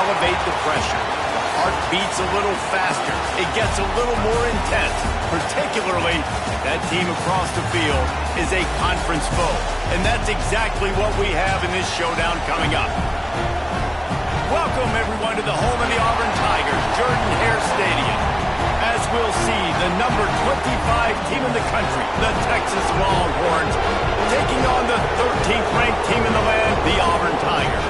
elevate the pressure. The heart beats a little faster. It gets a little more intense, particularly if that team across the field is a conference foe. And that's exactly what we have in this showdown coming up. Welcome, everyone, to the home of the Auburn Tigers, Jordan-Hare Stadium. As we'll see, the number 25 team in the country, the Texas Longhorns, taking on the 13th-ranked team in the land, the Auburn Tigers.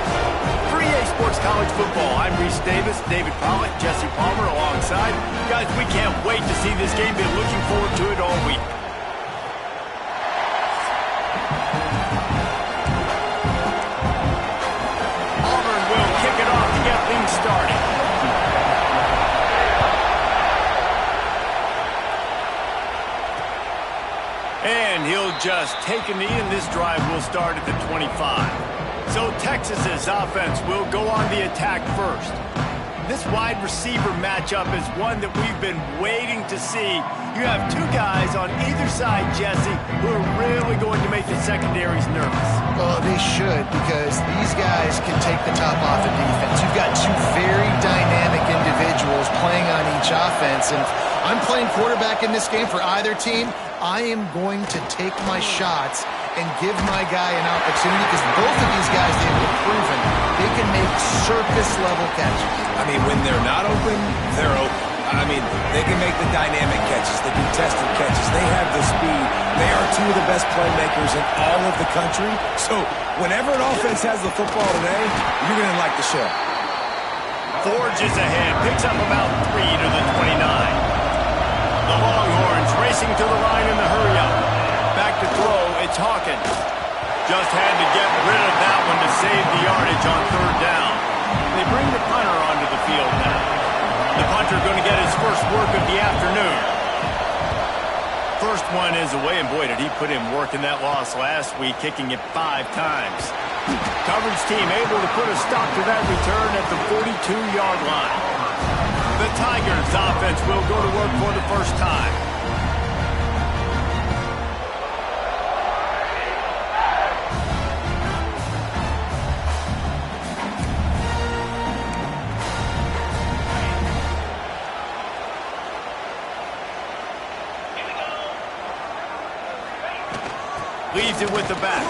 For EA Sports College Football, I'm Reese Davis, David Pollock, Jesse Palmer alongside. Guys, we can't wait to see this game. Been looking forward to it all week. Auburn will kick it off to get things started. And he'll just take a knee, and this drive will start at the 25. So Texas's offense will go on the attack first. This wide receiver matchup is one that we've been waiting to see. You have two guys on either side, Jesse, who are really going to make the secondaries nervous. Well, they should, because these guys can take the top off the defense. You've got two very dynamic individuals playing on each offense, and if I'm playing quarterback in this game for either team, I am going to take my shots and give my guy an opportunity, because both of these guys, they've proven they can make circus-level catches. I mean, when they're not open, they're open. I mean, they can make the dynamic catches, the contested catches. They have the speed. They are two of the best playmakers in all of the country. So whenever an offense has the football today, you're going to like the show. Forges ahead, picks up about 3 to the 29. The Longhorns racing to the line in the hurry-up. Back to throw, it's Hawkins. Just had to get rid of that one to save the yardage on third down. They bring the punter onto the field now. The punter going to get his first work of the afternoon. First one is away, and boy, did he put in work in that loss last week, kicking it 5 times. Coverage team able to put a stop to that return at the 42-yard line. The Tigers offense will go to work for the first time. Leaves it with the back.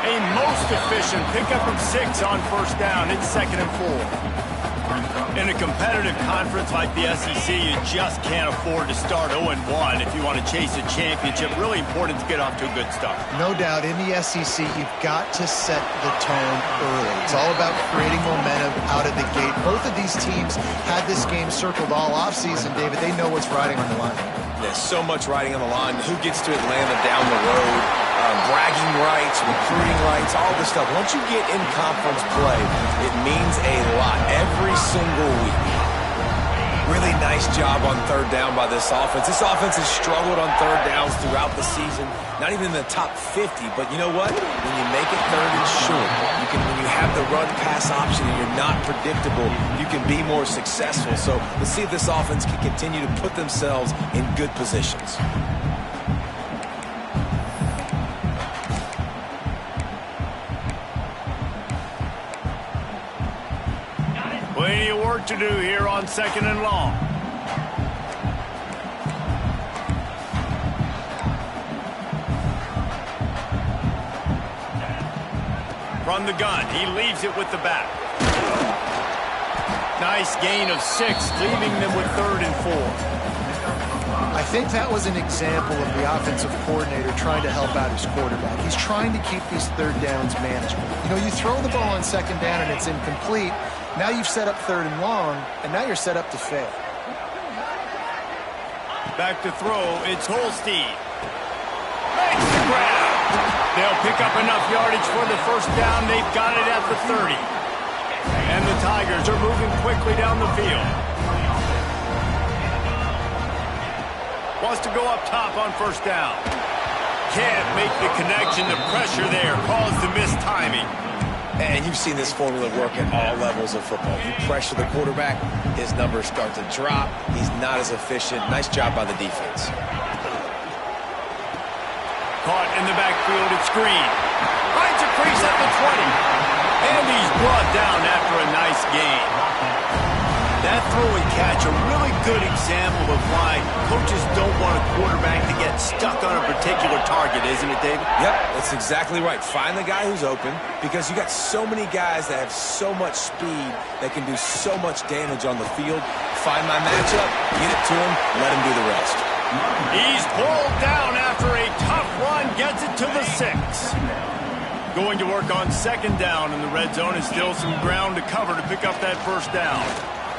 A most efficient pickup of 6 on first down. It's 2nd and 4. In a competitive conference like the SEC, you just can't afford to start 0-1 if you want to chase a championship. Really important to get off to a good start. No doubt, in the SEC, you've got to set the tone early. It's all about creating momentum out of the gate. Both of these teams had this game circled all offseason, David. They know what's riding on the line. There's so much riding on the line. Who gets to Atlanta down the road? Bragging rights, recruiting rights, all this stuff. Once you get in conference play, it means a lot every single week. Really nice job on third down by this offense. This offense has struggled on third downs throughout the season. Not even in the top 50, but you know what? When you make it third and short, when you have the run-pass option and you're not predictable, you can be more successful. So let's see if this offense can continue to put themselves in good positions. Plenty of work to do here on 2nd and long. From the gun, he leaves it with the back. Nice gain of 6, leaving them with 3rd and 4. I think that was an example of the offensive coordinator trying to help out his quarterback. He's trying to keep these third downs manageable. You know, you throw the ball on 2nd down and it's incomplete. Now you've set up 3rd and long, and now you're set up to fail. Back to throw, it's Holstein. Makes the grab. They'll pick up enough yardage for the first down. They've got it at the 30. And the Tigers are moving quickly down the field. Wants to go up top on first down. Can't make the connection. The pressure there caused the missed timing. And you've seen this formula work at all levels of football. You pressure the quarterback, his numbers start to drop. He's not as efficient. Nice job by the defense. Caught in the backfield, it's Green. Finds a crease at the 20. And he's brought down after a nice gain. That throw and catch, a really good example of why coaches don't want a quarterback to get stuck on a particular target, isn't it, David? Yep, that's exactly right. Find the guy who's open, because you got so many guys that have so much speed that can do so much damage on the field. Find my matchup, get it to him, let him do the rest. He's pulled down after a tough run, gets it to the 6. Going to work on second down in the red zone, and still some ground to cover to pick up that first down.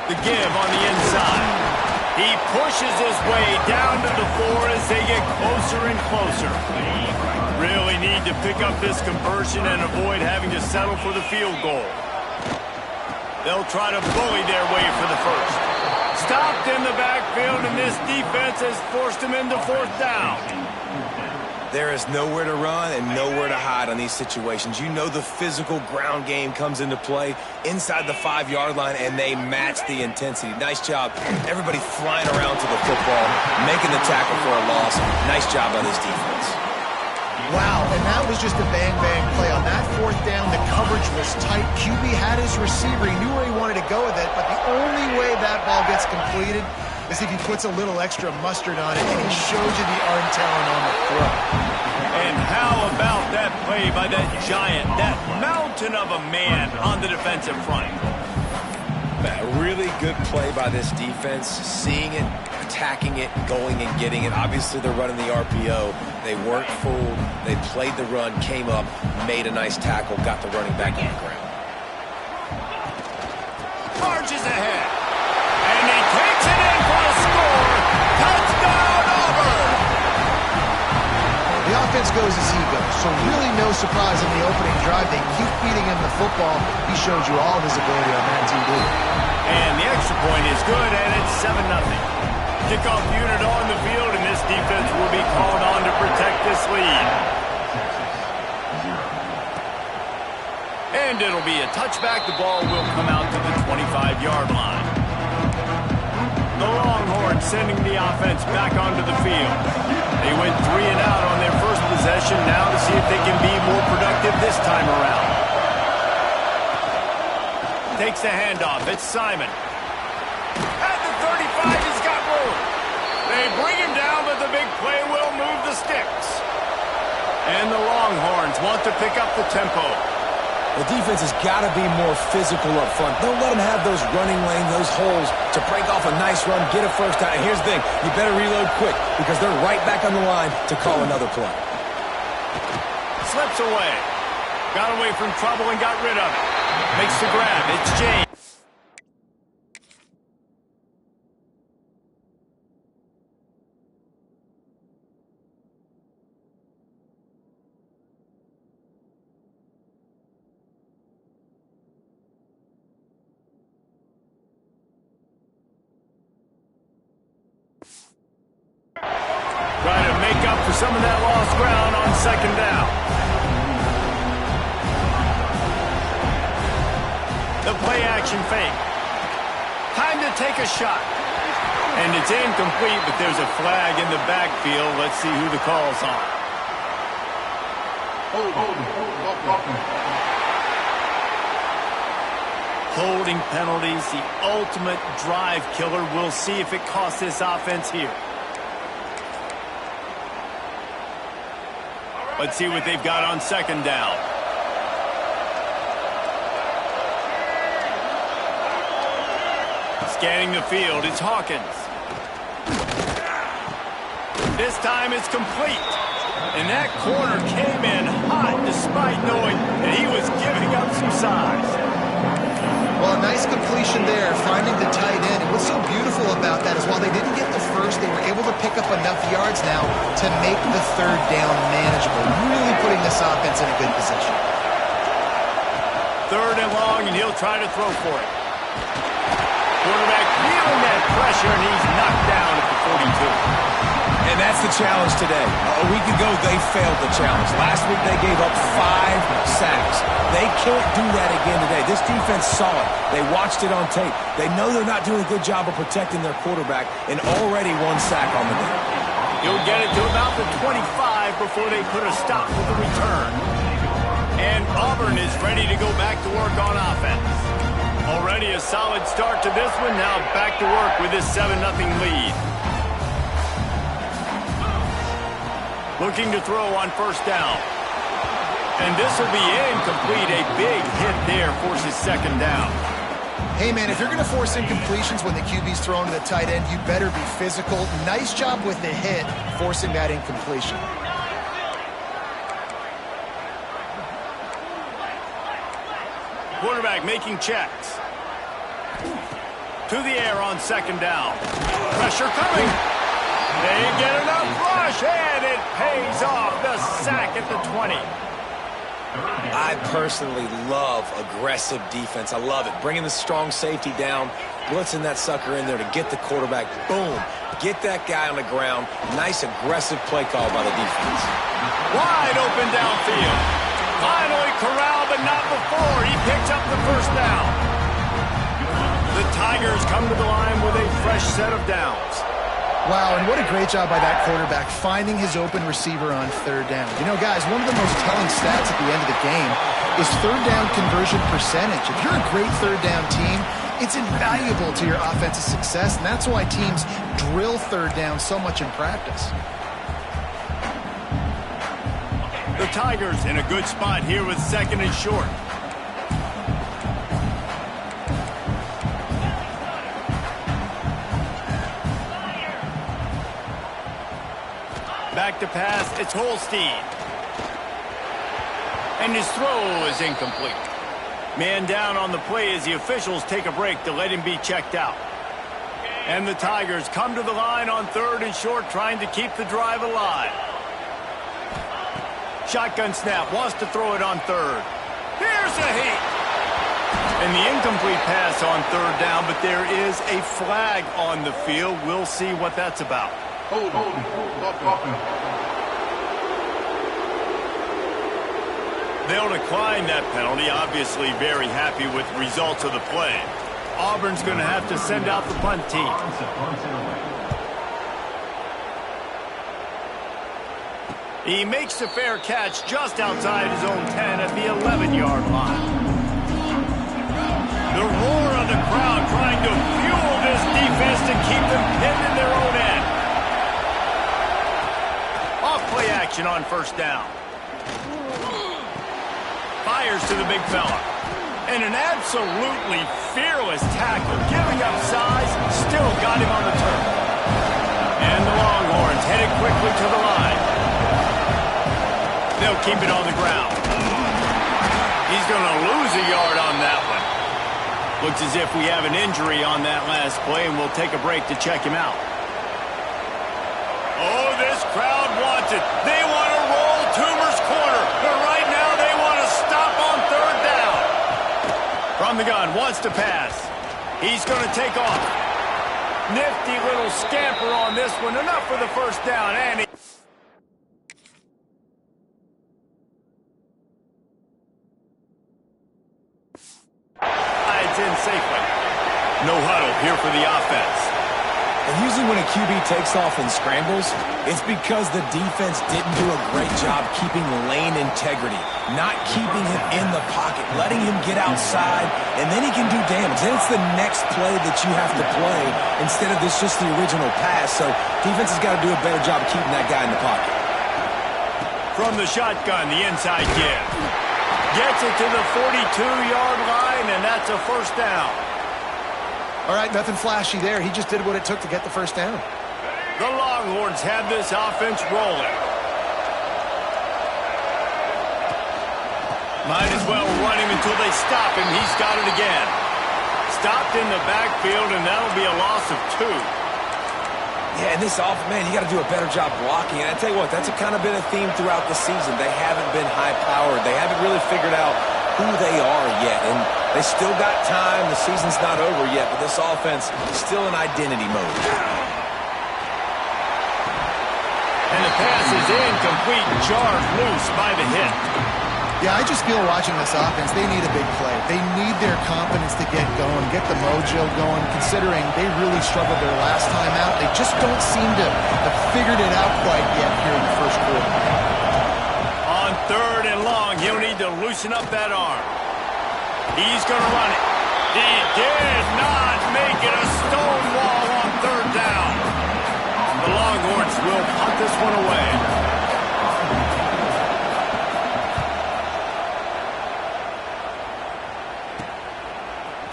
The give on the inside. He pushes his way down to the 4 as they get closer and closer. Really need to pick up this conversion and avoid having to settle for the field goal. They'll try to bully their way for the first. Stopped in the backfield, and this defense has forced him into fourth down. There is nowhere to run and nowhere to hide on these situations. You know the physical ground game comes into play inside the 5-yard line, and they match the intensity. Nice job. Everybody flying around to the football, making the tackle for a loss. Nice job by this defense. Wow, and that was just a bang-bang play. On that fourth down, the coverage was tight. QB had his receiver. He knew where he wanted to go with it, but the only way that ball gets completed is if he puts a little extra mustard on it, and he shows you the arm talent on the throw. And how about that play by that giant, that mountain of a man on the defensive front? A really good play by this defense, seeing it, attacking it, going and getting it. Obviously, they're running the RPO. They weren't fooled. They played the run, came up, made a nice tackle, got the running back on the ground. Marches ahead. And he takes it in for a score. Touchdown, Auburn! The offense goes as he goes, so really no surprise in the opening drive. They keep feeding him the football. He shows you all of his ability on that TV. And the extra point is good, and it's 7-0. Kickoff unit on the field, and this defense will be called on to protect this lead. And it'll be a touchback. The ball will come out to the 25-yard line. The Longhorns sending the offense back onto the field. They went 3 and out on their first possession, now to see if they can be more productive this time around. Takes the handoff. It's Simon. At the 35, he's got room. They bring him down, but the big play will move the sticks. And the Longhorns want to pick up the tempo. The defense has got to be more physical up front. Don't let them have those running lanes, those holes to break off a nice run, get a first down. And here's the thing, you better reload quick because they're right back on the line to call another play. Slips away. Got away from trouble and got rid of it. Makes the grab. It's James. Trying to make up for some of that lost ground on second down. The play action fake. Time to take a shot. And it's incomplete, but there's a flag in the backfield. Let's see who the call's on. Holding penalties, the ultimate drive killer. We'll see if it costs this offense here. Let's see what they've got on second down. Scanning the field, it's Hawkins. This time it's complete. And that corner came in hot despite knowing that he was giving up some size. Well, nice completion there, finding the tight end. And what's so beautiful about that is while they didn't get the first, they were able to pick up enough yards now to make the third down manageable, really putting this offense in a good position. Third and long, and he'll try to throw for it. Quarterback feeling that pressure, and he's knocked down at the 42. And that's the challenge today. A week ago, they failed the challenge. Last week, they gave up 5 sacks. They can't do that again today. This defense saw it. They watched it on tape. They know they're not doing a good job of protecting their quarterback, and already 1 sack on the day. He'll get it to about the 25 before they put a stop with the return. And Auburn is ready to go back to work on offense. Already a solid start to this one. Now back to work with this 7-0 lead. Looking to throw on first down. And this will be incomplete. A big hit there forces second down. Hey, man, if you're going to force incompletions when the QB's thrown to the tight end, you better be physical. Nice job with the hit, forcing that incompletion. Quarterback making checks. To the air on second down. Pressure coming. They get enough rush, and it pays off. The sack at the 20. I personally love aggressive defense. I love it. Bringing the strong safety down, blitzing that sucker in there to get the quarterback. Boom. Get that guy on the ground. Nice aggressive play call by the defense. Wide open downfield. Finally corralled, but not before. He picks up the first down. The Tigers come to the line with a fresh set of downs. Wow, and what a great job by that quarterback finding his open receiver on third down. You know, guys, one of the most telling stats at the end of the game is third down conversion percentage. If you're a great third down team, it's invaluable to your offensive success, and that's why teams drill third down so much in practice. The Tigers in a good spot here with second and short. Back to pass, it's Holstein. And his throw is incomplete. Man down on the play as the officials take a break to let him be checked out. And the Tigers come to the line on third and short, trying to keep the drive alive. Shotgun snap, wants to throw it on third. Here's a heat. And the incomplete pass on third down, but there is a flag on the field. We'll see what that's about. They'll decline that penalty. Obviously very happy with the results of the play. Auburn's going to have to send out the punt team. He makes the fair catch just outside his own 10 at the 11-yard line. The roar of the crowd trying to fuel this defense to keep them pinned in their own end. Off-play action on first down. Fires to the big fella. And an absolutely fearless tackle, giving up size, still got him on the turf. And the Longhorns headed quickly to the line. They'll keep it on the ground. He's going to lose a yard on that one. Looks as if we have an injury on that last play, and we'll take a break to check him out. Oh, this crowd wants it. They want to roll Toomer's corner, but right now they want to stop on third down. From the gun, wants to pass. He's going to take off. Nifty little scamper on this one. Enough for the first down, and he... It's in safely. No huddle here for the offense. And usually when a QB takes off and scrambles, it's because the defense didn't do a great job keeping lane integrity, not keeping him in the pocket, letting him get outside, and then he can do damage. Then it's the next play that you have to play instead of this just the original pass. So defense has got to do a better job keeping that guy in the pocket. From the shotgun, the inside give. Gets it to the 42-yard line, and that's a first down. All right, nothing flashy there. He just did what it took to get the first down. The Longhorns have this offense rolling. Might as well run him until they stop him. He's got it again. Stopped in the backfield, and that'll be a loss of 2. Yeah, and this offense, man, you got to do a better job blocking. And I tell you what, that's kind of been a theme throughout the season. They haven't been high-powered. They haven't really figured out who they are yet. And they still got time. The season's not over yet, but this offense is still in identity mode. And the pass is incomplete, jarred loose by the hit. Yeah, I just feel watching this offense, they need a big play. They need their confidence to get going, get the mojo going, considering they really struggled their last time out. They just don't seem to have figured it out quite yet here in the first quarter. On third and long, he'll need to lose loosen up that arm. He's going to run it. He did not make it a stone wall on third down. The Longhorns will punt this one away.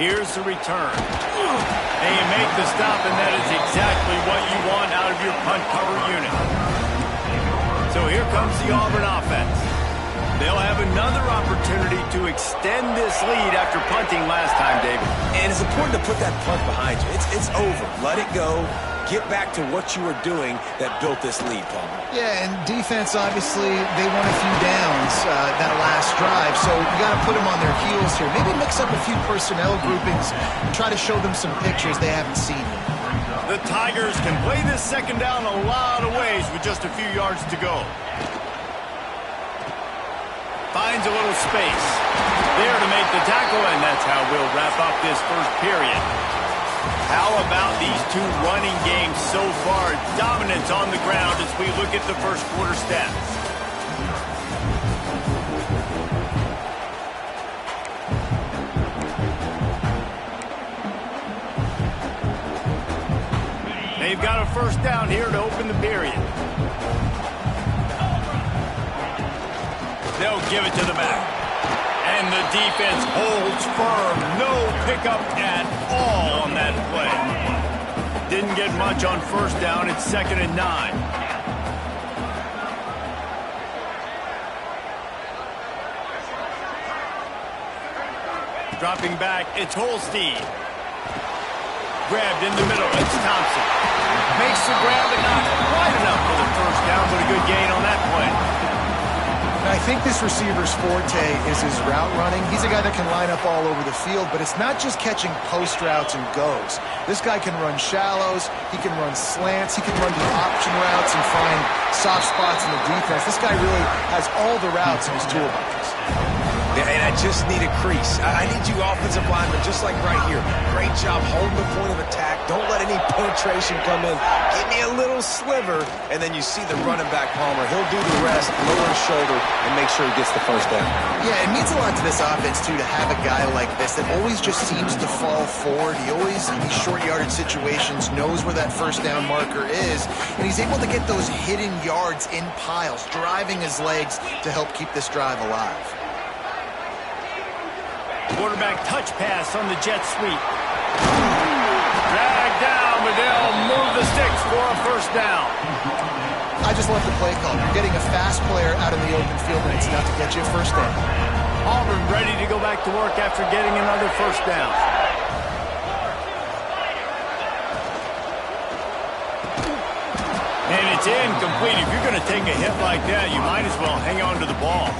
Here's the return. And you make the stop, and that is exactly what you want out of your punt cover unit. So here comes the Auburn offense. They'll have another opportunity to extend this lead after punting last time, David. And it's important to put that punt behind you. It's over. Let it go. Get back to what you were doing that built this lead, Palmer. Yeah, and defense, obviously, they won a few downs that last drive, so you got to put them on their heels here. Maybe mix up a few personnel groupings and try to show them some pictures they haven't seen yet. The Tigers can play this second down a lot of ways with just a few yards to go. Finds a little space. There to make the tackle, and that's how we'll wrap up this first period. How about these two running games so far? Dominance on the ground as we look at the first quarter stats. They've got a first down here to open the period. They'll give it to the back. And the defense holds firm. No pickup at all on that play. Didn't get much on first down. It's 2nd and 9. Dropping back, it's Holstein. Grabbed in the middle, it's Thompson. Makes the grab, but not quite enough for the first down, but a good gain on that play. I think this receiver's forte is his route running. He's a guy that can line up all over the field, but it's not just catching post routes and goes. This guy can run shallows, he can run slants, he can run the option routes and find soft spots in the defense. This guy really has all the routes in his toolbox. Yeah, and I just need a crease. I need you offensive linemen, just like right here. Great job holding the point of attack. Don't let any penetration come in. Give me a little sliver, and then you see the running back, Palmer. He'll do the rest, lower his shoulder, and make sure he gets the first down. Yeah, it means a lot to this offense, too, to have a guy like this that always just seems to fall forward. He always, in these short yardage situations, knows where that first down marker is, and he's able to get those hidden yards in piles, driving his legs to help keep this drive alive. Quarterback touch pass on the jet sweep. Dragged down, but they'll move the sticks for a first down. I just love the play call. You're getting a fast player out in the open field, and it's enough to get you a first down. Auburn ready to go back to work after getting another first down. And it's incomplete. If you're going to take a hit like that, you might as well hang on to the ball.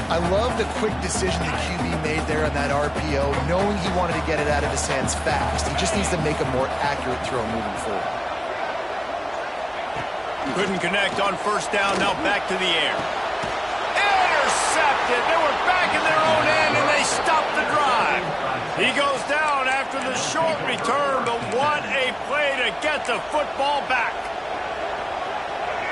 I love the quick decision the QB made there on that RPO, knowing he wanted to get it out of his hands fast. He just needs to make a more accurate throw moving forward. Couldn't connect on first down, now back to the air. Intercepted! They were back in their own end, and they stopped the drive. He goes down after the short return, but what a play to get the football back.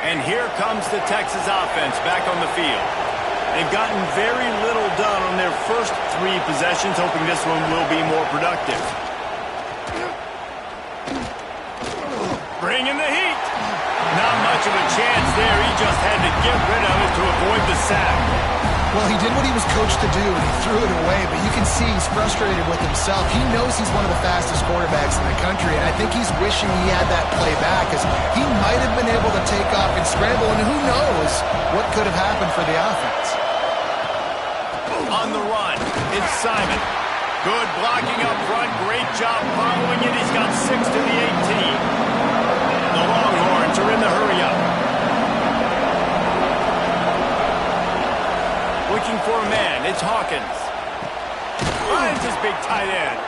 And here comes the Texas offense back on the field. They've gotten very little done on their first 3 possessions, hoping this one will be more productive. Bringing the heat. Not much of a chance there. He just had to get rid of it to avoid the sack. Well, he did what he was coached to do, and he threw it away, but you can see he's frustrated with himself. He knows he's one of the fastest quarterbacks in the country, and I think he's wishing he had that play back, because he might have been able to take off and scramble, and who knows what could have happened for the offense. On the run, it's Simon. Good blocking up front. Great job following it. He's got 6 to the 18. The Longhorns are in the hurry-up. Looking for a man. It's Hawkins. Finds his big tight end.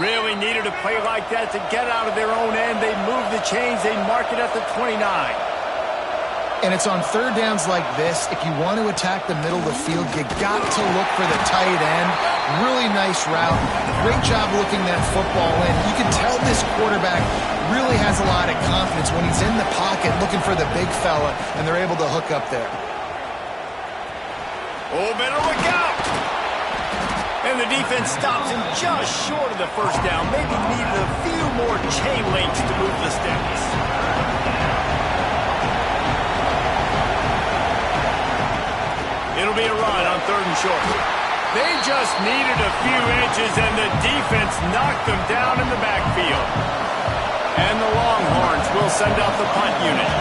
Really needed a play like that to get out of their own end. They move the chains. They mark it at the 29. And it's on third downs like this, if you want to attack the middle of the field, you got to look for the tight end. Really nice route. Great job looking that football in. You can tell this quarterback really has a lot of confidence when he's in the pocket looking for the big fella, and they're able to hook up there. Oh, better look out. And the defense stops him just short of the first down. Maybe needed a few more chain links to move the sticks. It'll be a run on 3rd and short. They just needed a few inches, and the defense knocked them down in the backfield. And the Longhorns will send out the punt unit.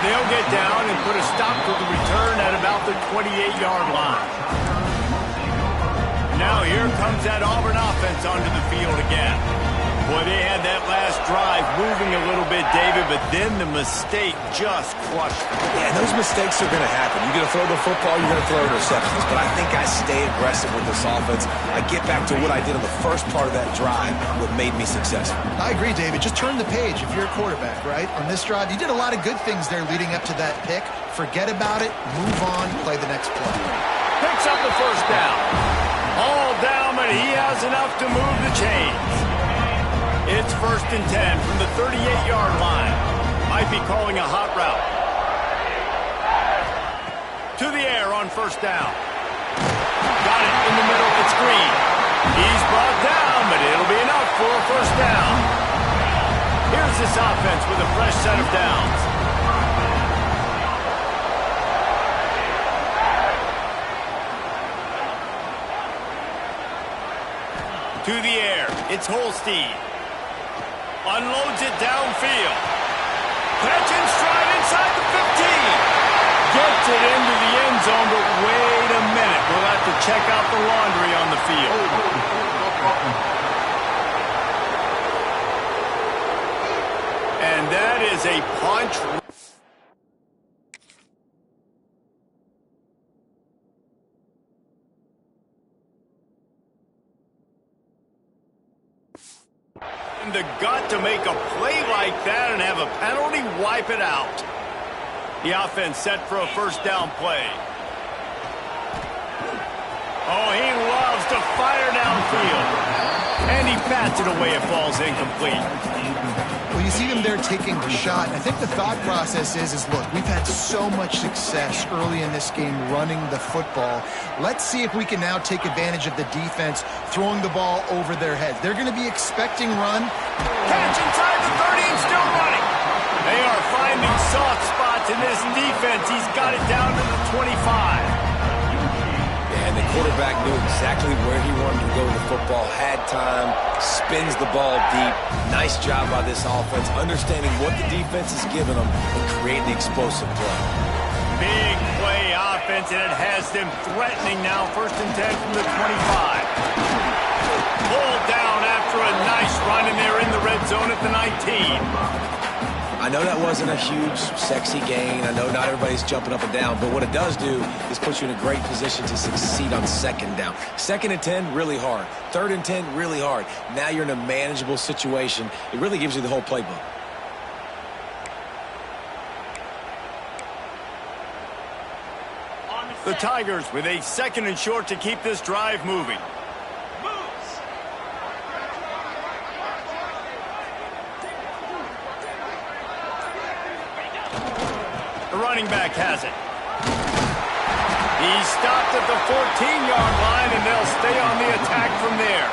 They'll get down and put a stop to the return at about the 28-yard line. Now here comes that Auburn offense onto the field again. Boy, they had that last drive moving a little bit, David, but then the mistake just crushed them. Yeah, those mistakes are going to happen. You're going to throw the football, you're going to throw interceptions. But I think I stay aggressive with this offense. I get back to what I did in the first part of that drive, what made me successful. I agree, David. Just turn the page if you're a quarterback, right? On this drive, you did a lot of good things there leading up to that pick. Forget about it, move on, play the next play. Picks up the first down. All down, but he has enough to move the chains. It's 1st and 10 from the 38-yard line. Might be calling a hot route. To the air on 1st down. Got it in the middle. It's Green. He's brought down, but it'll be enough for a 1st down. Here's this offense with a fresh set of downs. To the air. It's Holstein. Unloads it downfield. Catch in stride inside the 15. Gets it into the end zone, but wait a minute. We'll have to check out the laundry on the field. And that is a punch. The gut to make a play like that and have a penalty wipe it out. The offense set for a 1st down play. Oh, he loves to fire downfield. And he bats it away. It falls incomplete. Well, you see them there taking the shot. I think the thought process is look, we've had so much success early in this game running the football. Let's see if we can now take advantage of the defense throwing the ball over their heads. They're going to be expecting run. Catch inside the 30 and still running. They are finding soft spots in this defense. He's got it down to the 25. And the quarterback knew exactly where he wanted to go with the football, had time, spins the ball deep. Nice job by this offense, understanding what the defense is giving them and creating the explosive play. Big play offense, and it has them threatening now. 1st and 10 from the 25. Pulled down after a nice run, and they're in the red zone at the 19. I know that wasn't a huge, sexy gain. I know not everybody's jumping up and down, but what it does do is put you in a great position to succeed on 2nd down. 2nd and 10, really hard. 3rd and 10, really hard. Now you're in a manageable situation. It really gives you the whole playbook. The Tigers with a 2nd and short to keep this drive moving. The running back has it. He's stopped at the 14-yard line, and they'll stay on the attack from there.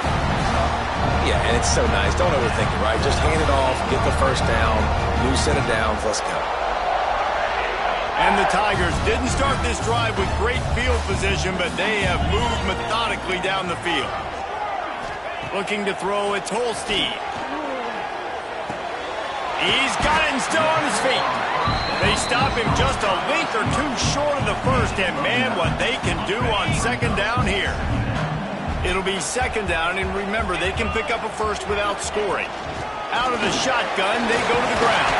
Yeah, and it's so nice. Don't overthink it, right? Just hand it off, get the 1st down, new set of downs, let's go. And the Tigers didn't start this drive with great field position, but they have moved methodically down the field. Looking to throw, it's Holstein. He's got it and still on his feet. They stop him just a link or two short of the 1st, and man, what they can do on 2nd down here. It'll be 2nd down, and remember, they can pick up a 1st without scoring. Out of the shotgun, they go to the ground.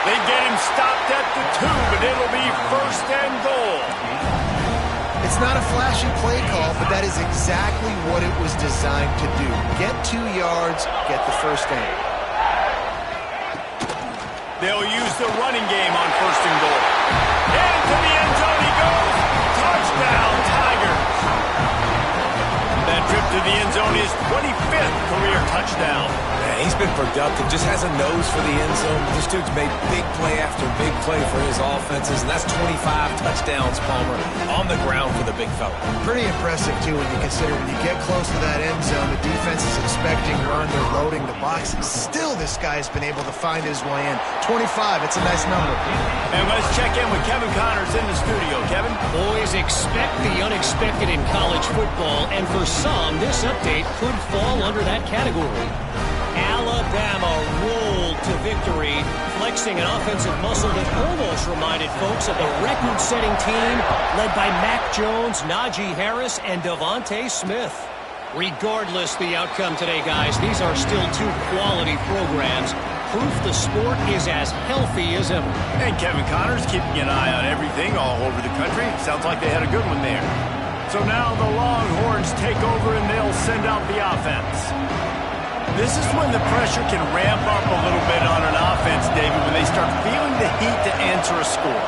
They get him stopped at the 2, but it'll be 1st and goal. It's not a flashy play call, but that is exactly what it was designed to do. Get 2 yards, get the 1st down. They'll use the running game on 1st and goal. Into the end zone he goes. Touchdown, Tigers. That trip to to the end zone, his 25th career touchdown. Man, he's been productive, just has a nose for the end zone. This dude's made big play after big play for his offenses, and that's 25 touchdowns, Palmer, on the ground for the big fella. Pretty impressive, too, when you consider when you get close to that end zone, the defense is expecting run, they're loading the box. Still, this guy's been able to find his way in. 25, it's a nice number. And let's check in with Kevin Connors in the studio. Kevin? Boys, expect the unexpected in college football, and for some, this update could fall under that category. Alabama rolled to victory, flexing an offensive muscle that almost reminded folks of the record-setting team led by Mac Jones, Najee Harris, and Devontae Smith. Regardless the outcome today, guys, these are still two quality programs. Proof the sport is as healthy as ever. And Kevin Connors keeping an eye on everything all over the country. Sounds like they had a good one there. So now the Longhorns take over and they'll send out the offense. This is when the pressure can ramp up a little bit on an offense, David, when they start feeling the heat to answer a score.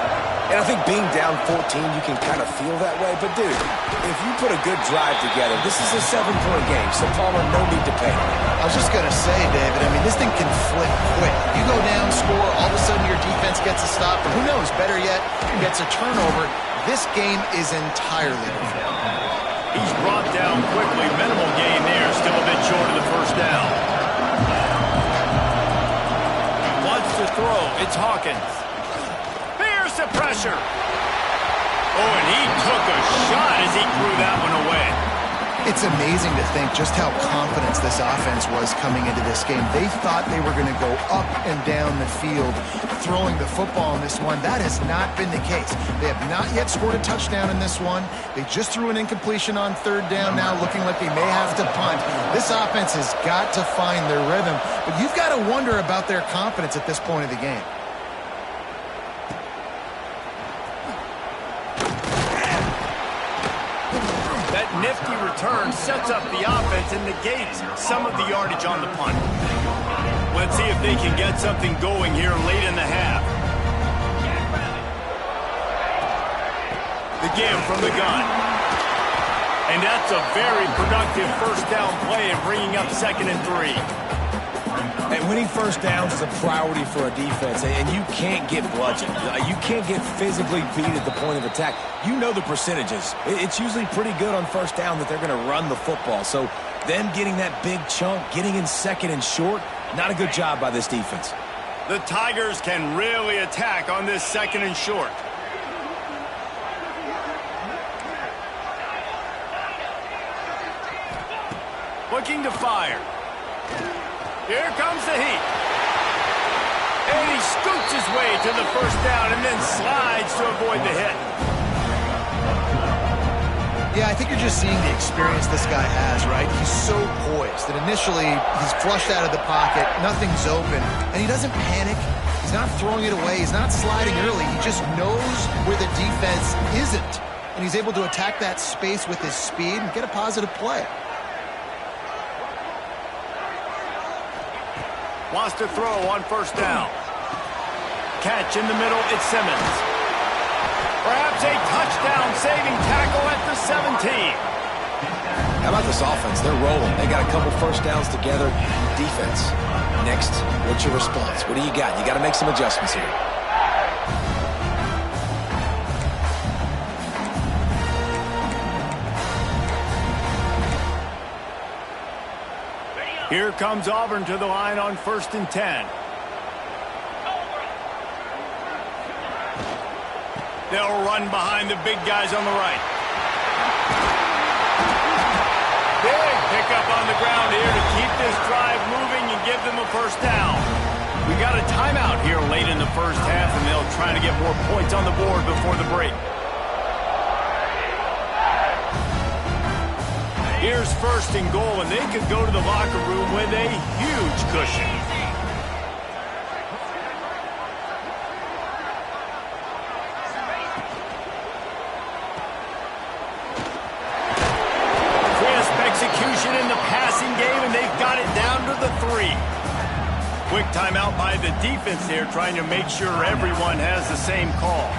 And I think being down 14, you can kind of feel that way. But, dude, if you put a good drive together, this is a 7-point game, so Palmer, no need to panic. I was just going to say, David, I mean, this thing can flip quick. You go down, score, all of a sudden your defense gets a stop, and who knows, better yet, gets a turnover. This game is entirely different. He's brought down quickly. Minimal gain there, still a bit short of the first down. Wants to throw. It's Hawkins. Here's the pressure. Oh, and he took a shot as he threw that one away. It's amazing to think just how confident this offense was coming into this game. They thought they were going to go up and down the field throwing the football in this one. That has not been the case. They have not yet scored a touchdown in this one. They just threw an incompletion on third down now, looking like they may have to punt. This offense has got to find their rhythm, but you've got to wonder about their confidence at this point of the game. Nifty return sets up the offense and negates some of the yardage on the punt. Let's see if they can get something going here late in the half. The give from the gun. And that's a very productive first down play and bringing up 2nd and 3. And winning first downs is a priority for a defense, and you can't get bludgeoned. You can't get physically beat at the point of attack. You know the percentages. It's usually pretty good on first down that they're going to run the football. So them getting that big chunk, getting in 2nd and short, not a good job by this defense. The Tigers can really attack on this 2nd and short. Looking to fire. Here comes the heat. And he scoots his way to the first down and then slides to avoid the hit. Yeah, I think you're just seeing the experience this guy has, right? He's so poised that initially he's flushed out of the pocket, nothing's open, and he doesn't panic. He's not throwing it away. He's not sliding early. He just knows where the defense isn't, and he's able to attack that space with his speed and get a positive play. Wants to throw on first down. Catch in the middle, it's Simmons. Perhaps a touchdown-saving tackle at the 17. How about this offense? They're rolling. They got a couple first downs together. Defense. Next, what's your response? What do you got? You got to make some adjustments here. Here comes Auburn to the line on 1st and 10. They'll run behind the big guys on the right. Big pickup on the ground here to keep this drive moving and give them a first down. We got a timeout here late in the first half, and they'll try to get more points on the board before the break. Here's 1st and goal, and they could go to the locker room with a huge cushion. Crisp execution in the passing game, and they've got it down to the 3. Quick timeout by the defense there, trying to make sure everyone has the same call.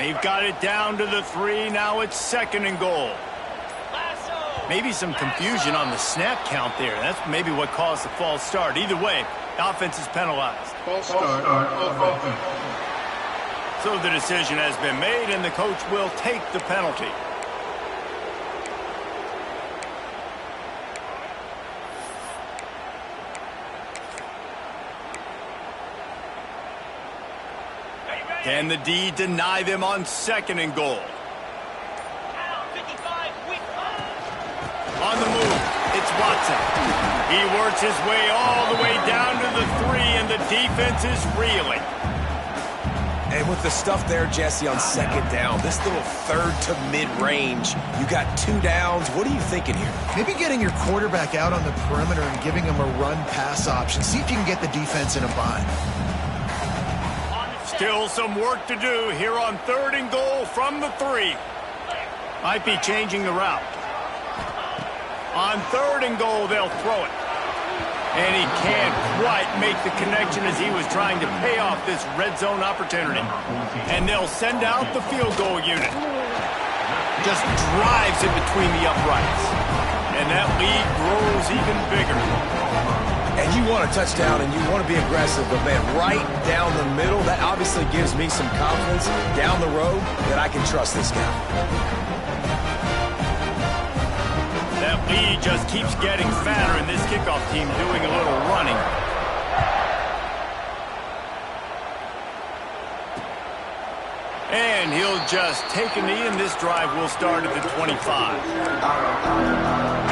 They've got it down to the 3. Now it's 2nd and goal. Maybe some confusion on the snap count there. That's maybe what caused the false start. Either way, the offense is penalized. False start on offense. So the decision has been made, and the coach will take the penalty. Can the D deny them on 2nd and goal? On the move, it's Watson. He works his way all the way down to the 3, and the defense is reeling. And with the stuff there, Jesse, on 2nd down, this little 3rd to mid-range, you got 2 downs. What are you thinking here? Maybe getting your quarterback out on the perimeter and giving him a run-pass option. See if you can get the defense in a bind. Still some work to do here on 3rd and goal from the 3. Might be changing the route. On 3rd and goal, they'll throw it. And he can't quite make the connection as he was trying to pay off this red zone opportunity. And they'll send out the field goal unit. Just drives it between the uprights. And that lead grows even bigger. And you want a touchdown and you want to be aggressive, but man, right down the middle, that obviously gives me some confidence down the road that I can trust this guy. That lead just keeps getting fatter, and this kickoff team doing a little running. And he'll just take a knee, and this drive will start at the 25.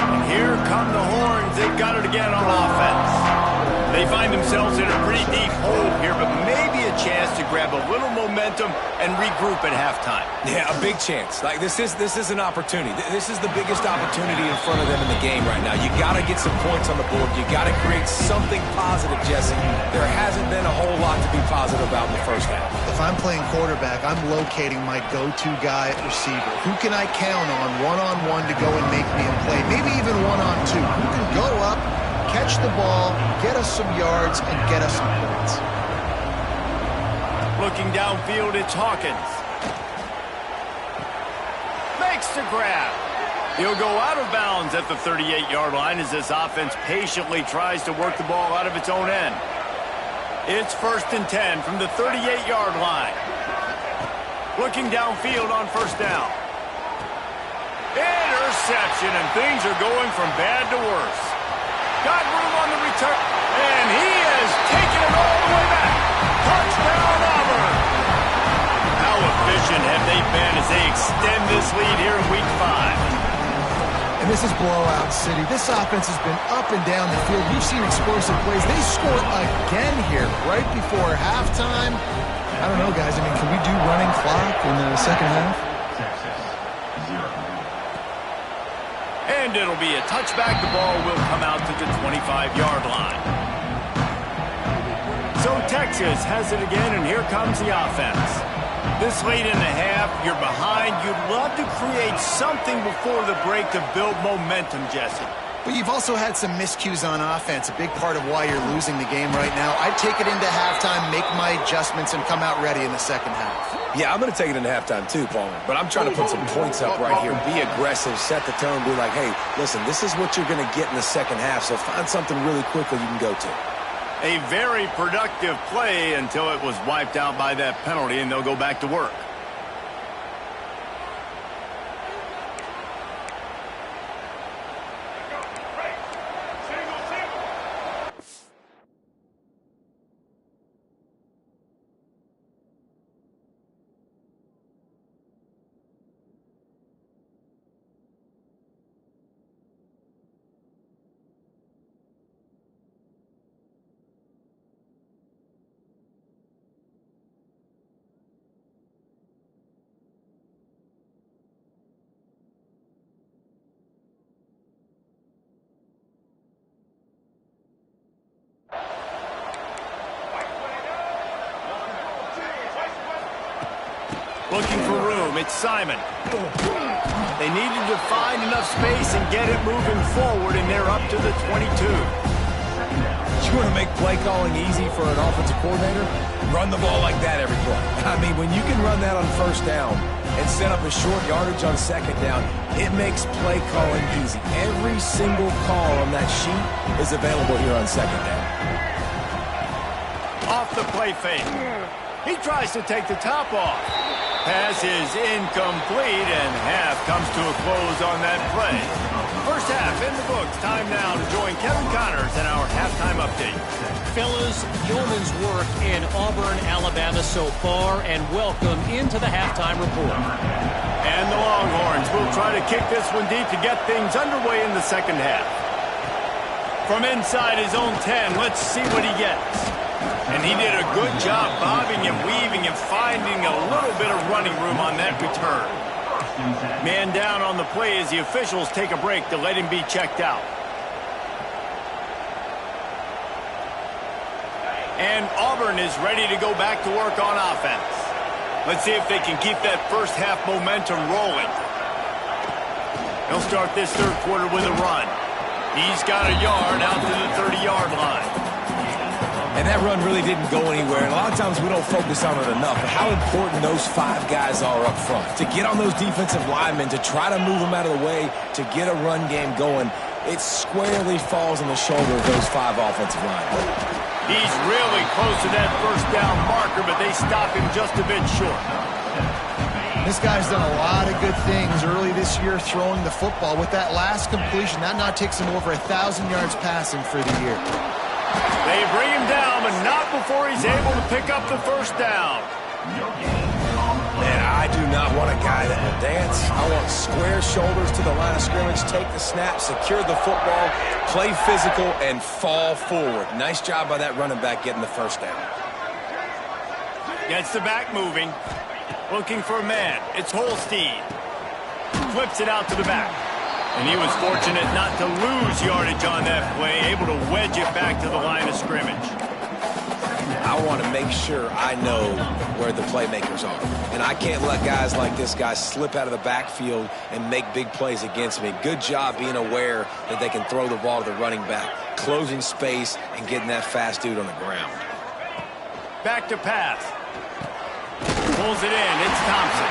And here come the horns. They've got it again on offense. They find themselves in a pretty deep hole here, but maybe a chance to grab a little momentum and regroup at halftime. Yeah, a big chance. Like this is an opportunity. This is the biggest opportunity in front of them in the game right now. You got to get some points on the board. You got to create something positive, Jesse. There hasn't been a whole lot to be positive about in the first half. If I'm playing quarterback, I'm locating my go-to guy at receiver. Who can I count on one-on-one to go and make me a play? Maybe even one-on-two. Who can go up, catch the ball, get us some yards, and get us some points. Looking downfield, it's Hawkins. Makes the grab. He'll go out of bounds at the 38-yard line as this offense patiently tries to work the ball out of its own end. It's 1st and 10 from the 38-yard line. Looking downfield on 1st down. Interception, and things are going from bad to worse. Got room on the return, and he has taken it all the way back. Touchdown, Auburn! How efficient have they been as they extend this lead here in Week 5? And this is blowout city. This offense has been up and down the field. We've seen explosive plays. They score again here right before halftime. I don't know, guys. I mean, can we do running clock in the second half? And it'll be a touchback. The ball will come out to the 25-yard line. So Texas has it again, and here comes the offense. This late in the half, you're behind. You'd love to create something before the break to build momentum, Jesse. But you've also had some miscues on offense, a big part of why you're losing the game right now. I'd take it into halftime, make my adjustments, and come out ready in the second half. Yeah, I'm going to take it into halftime too, Palmer. But I'm trying to put some points up right here. Be aggressive, set the tone, be like, hey, listen, this is what you're going to get in the second half, so find something really quickly you can go to. A very productive play until it was wiped out by that penalty, and they'll go back to work. Looking for room, it's Simon. They needed to find enough space and get it moving forward, and they're up to the 22. You want to make play calling easy for an offensive coordinator? Run the ball like that every play. I mean, when you can run that on first down and set up a short yardage on second down, it makes play calling easy. Every single call on that sheet is available here on second down. Off the play fake. He tries to take the top off. Pass is incomplete, and half comes to a close on that play. First half in the books. Time now to join Kevin Connors in our halftime update. Fellas, yeoman's work in Auburn, Alabama so far, and welcome into the halftime report. And the Longhorns will try to kick this one deep to get things underway in the second half. From inside his own 10, let's see what he gets. And he did a good job bobbing and weaving and finding a little bit of running room on that return. Man down on the play as the officials take a break to let him be checked out. And Auburn is ready to go back to work on offense. Let's see if they can keep that first half momentum rolling. He'll start this third quarter with a run. He's got a yard out to the 30-yard line. And that run really didn't go anywhere. And a lot of times we don't focus on it enough. But how important those 5 guys are up front. To get on those defensive linemen, to try to move them out of the way, to get a run game going, it squarely falls on the shoulder of those 5 offensive linemen. He's really close to that first down marker, but they stop him just a bit short. This guy's done a lot of good things early this year throwing the football. With that last completion, that now takes him over 1,000 yards passing for the year. They bring him down, but not before he's able to pick up the first down. Man, I do not want a guy that will dance. I want square shoulders to the line of scrimmage, take the snap, secure the football, play physical, and fall forward. Nice job by that running back getting the first down. Gets the back moving. Looking for a man. It's Holstein. Flips it out to the back. And he was fortunate not to lose yardage on that play, able to wedge it back to the line of scrimmage. I want to make sure I know where the playmakers are. And I can't let guys like this guy slip out of the backfield and make big plays against me. Good job being aware that they can throw the ball to the running back, closing space, and getting that fast dude on the ground. Back to pass. Pulls it in. It's Thompson.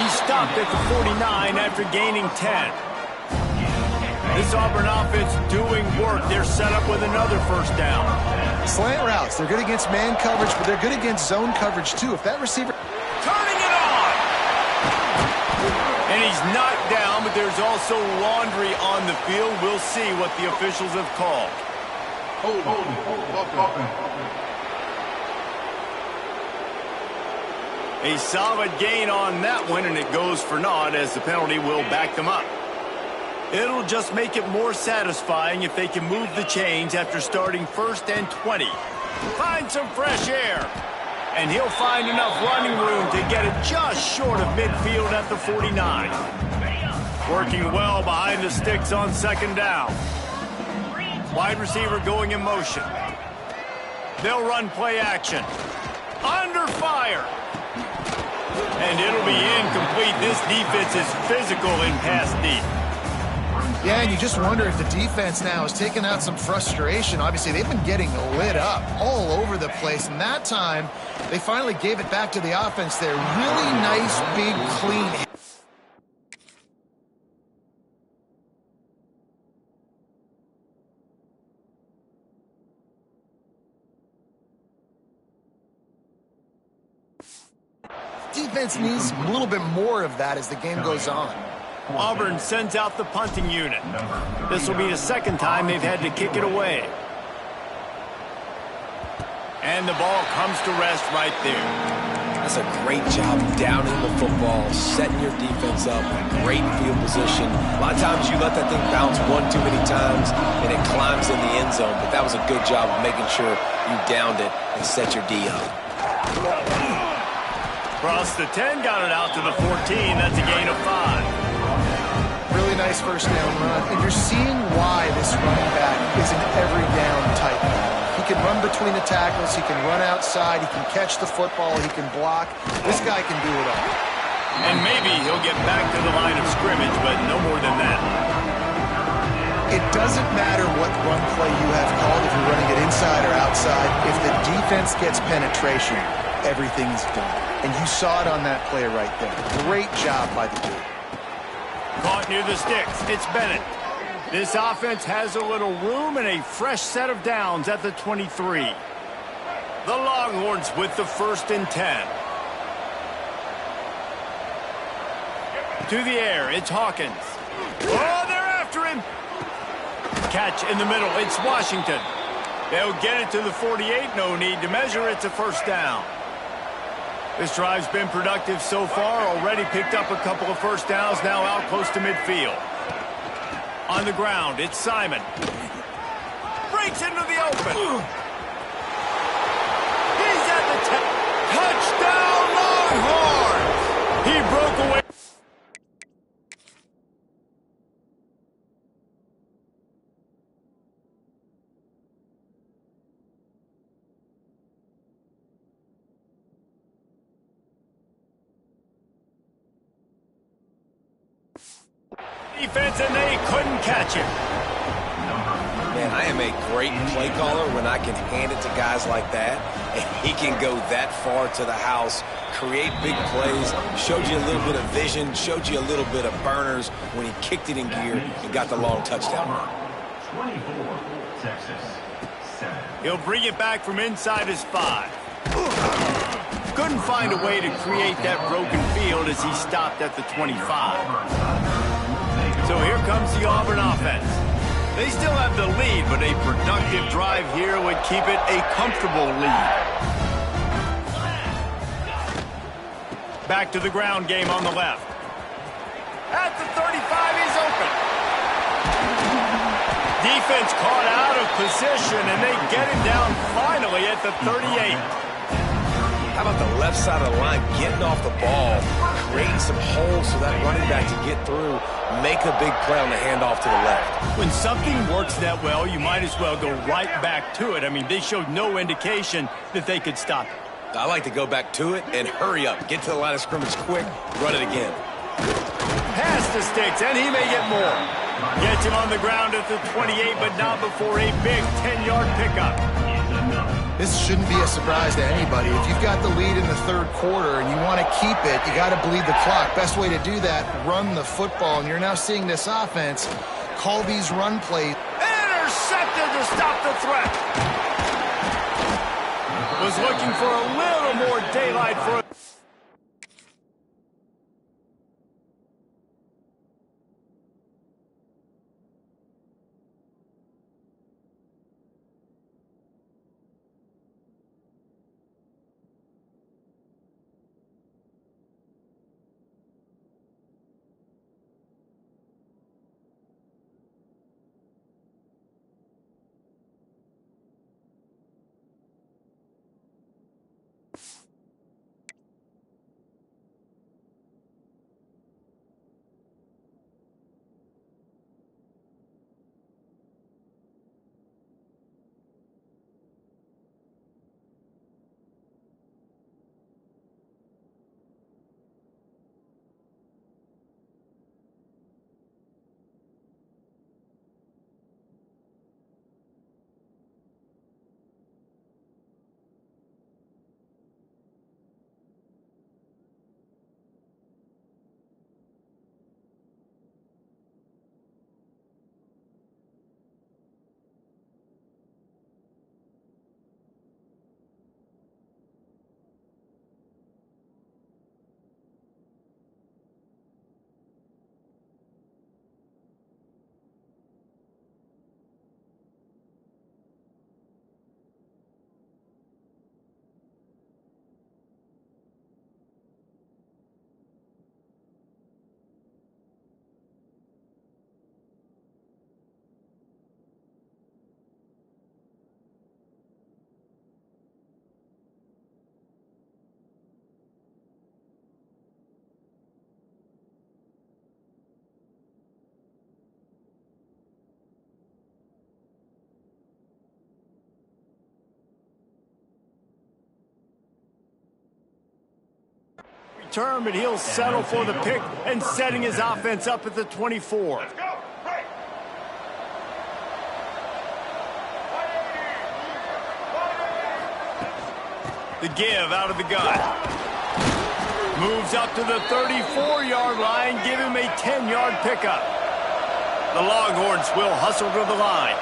He stopped at the 49 after gaining 10. This Auburn offense doing work. They're set up with another first down. Slant routes. They're good against man coverage, but they're good against zone coverage, too. If that receiver... Turning it on! And he's knocked down, but there's also laundry on the field. We'll see what the officials have called. A solid gain on that one, and it goes for naught as the penalty will back them up. It'll just make it more satisfying if they can move the chains after starting 1st and 20. Find some fresh air. And he'll find enough running room to get it just short of midfield at the 49. Working well behind the sticks on second down. Wide receiver going in motion. They'll run play action. Under fire. And it'll be incomplete. This defense is physical in pass deep. Yeah, and you just wonder if the defense now has taken out some frustration. Obviously, they've been getting lit up all over the place. And that time, they finally gave it back to the offense there. Really nice, big, clean. Defense needs a little bit more of that as the game goes on. Auburn sends out the punting unit. This will be the second time they've had to kick it away. And the ball comes to rest right there. That's a great job downing the football, setting your defense up, great field position. A lot of times you let that thing bounce one too many times and it climbs in the end zone, but that was a good job of making sure you downed it and set your D up. Across the 10, got it out to the 14. That's a gain of 5. Really nice first down run. And you're seeing why this running back is an every down type. He can run between the tackles. He can run outside. He can catch the football. He can block. This guy can do it all. And maybe he'll get back to the line of scrimmage, but no more than that. It doesn't matter what run play you have called, if you're running it inside or outside. If the defense gets penetration, everything's done. And you saw it on that play right there. Great job by the dude. Caught near the sticks. It's Bennett. This offense has a little room and a fresh set of downs at the 23. The Longhorns with the 1st and 10. To the air, it's Hawkins. Oh, they're after him. Catch in the middle, it's Washington. They'll get it to the 48, no need to measure, it's a 1st down. This drive's been productive so far, already picked up a couple of 1st downs, now out close to midfield. On the ground, it's Simon. Breaks into the open. He's at the 10. Touchdown, Longhorns! He broke away. Defense, and they couldn't catch him. Man, I am a great play caller when I can hand it to guys like that, and he can go that far to the house, create big plays, showed you a little bit of vision, showed you a little bit of burners when he kicked it in gear and got the long touchdown run. 24, Texas, 7. He'll bring it back from inside his 5. Couldn't find a way to create that broken field as he stopped at the 25. So here comes the Auburn offense. They still have the lead, but a productive drive here would keep it a comfortable lead. Back to the ground game on the left. At the 35, he's open. Defense caught out of position, and they get him down finally at the 38. How about the left side of the line getting off the ball, creating some holes so that running back to get through, make a big play on the handoff to the left. When something works that well, you might as well go right back to it. I mean, they showed no indication that they could stop it. I like to go back to it and hurry up. Get to the line of scrimmage quick, run it again. Pass the sticks, and he may get more. Gets him on the ground at the 28, but not before a big 10-yard pickup. This shouldn't be a surprise to anybody. If you've got the lead in the 3rd quarter and you want to keep it, you got to bleed the clock. Best way to do that, run the football. And you're now seeing this offense call these run plays. Intercepted to stop the threat. Was looking for a little more daylight for it. Return, but he'll settle for the pick and setting his offense up at the 24. The give out of the gun. Moves up to the 34-yard line, give him a 10-yard pickup. The Longhorns will hustle to the line.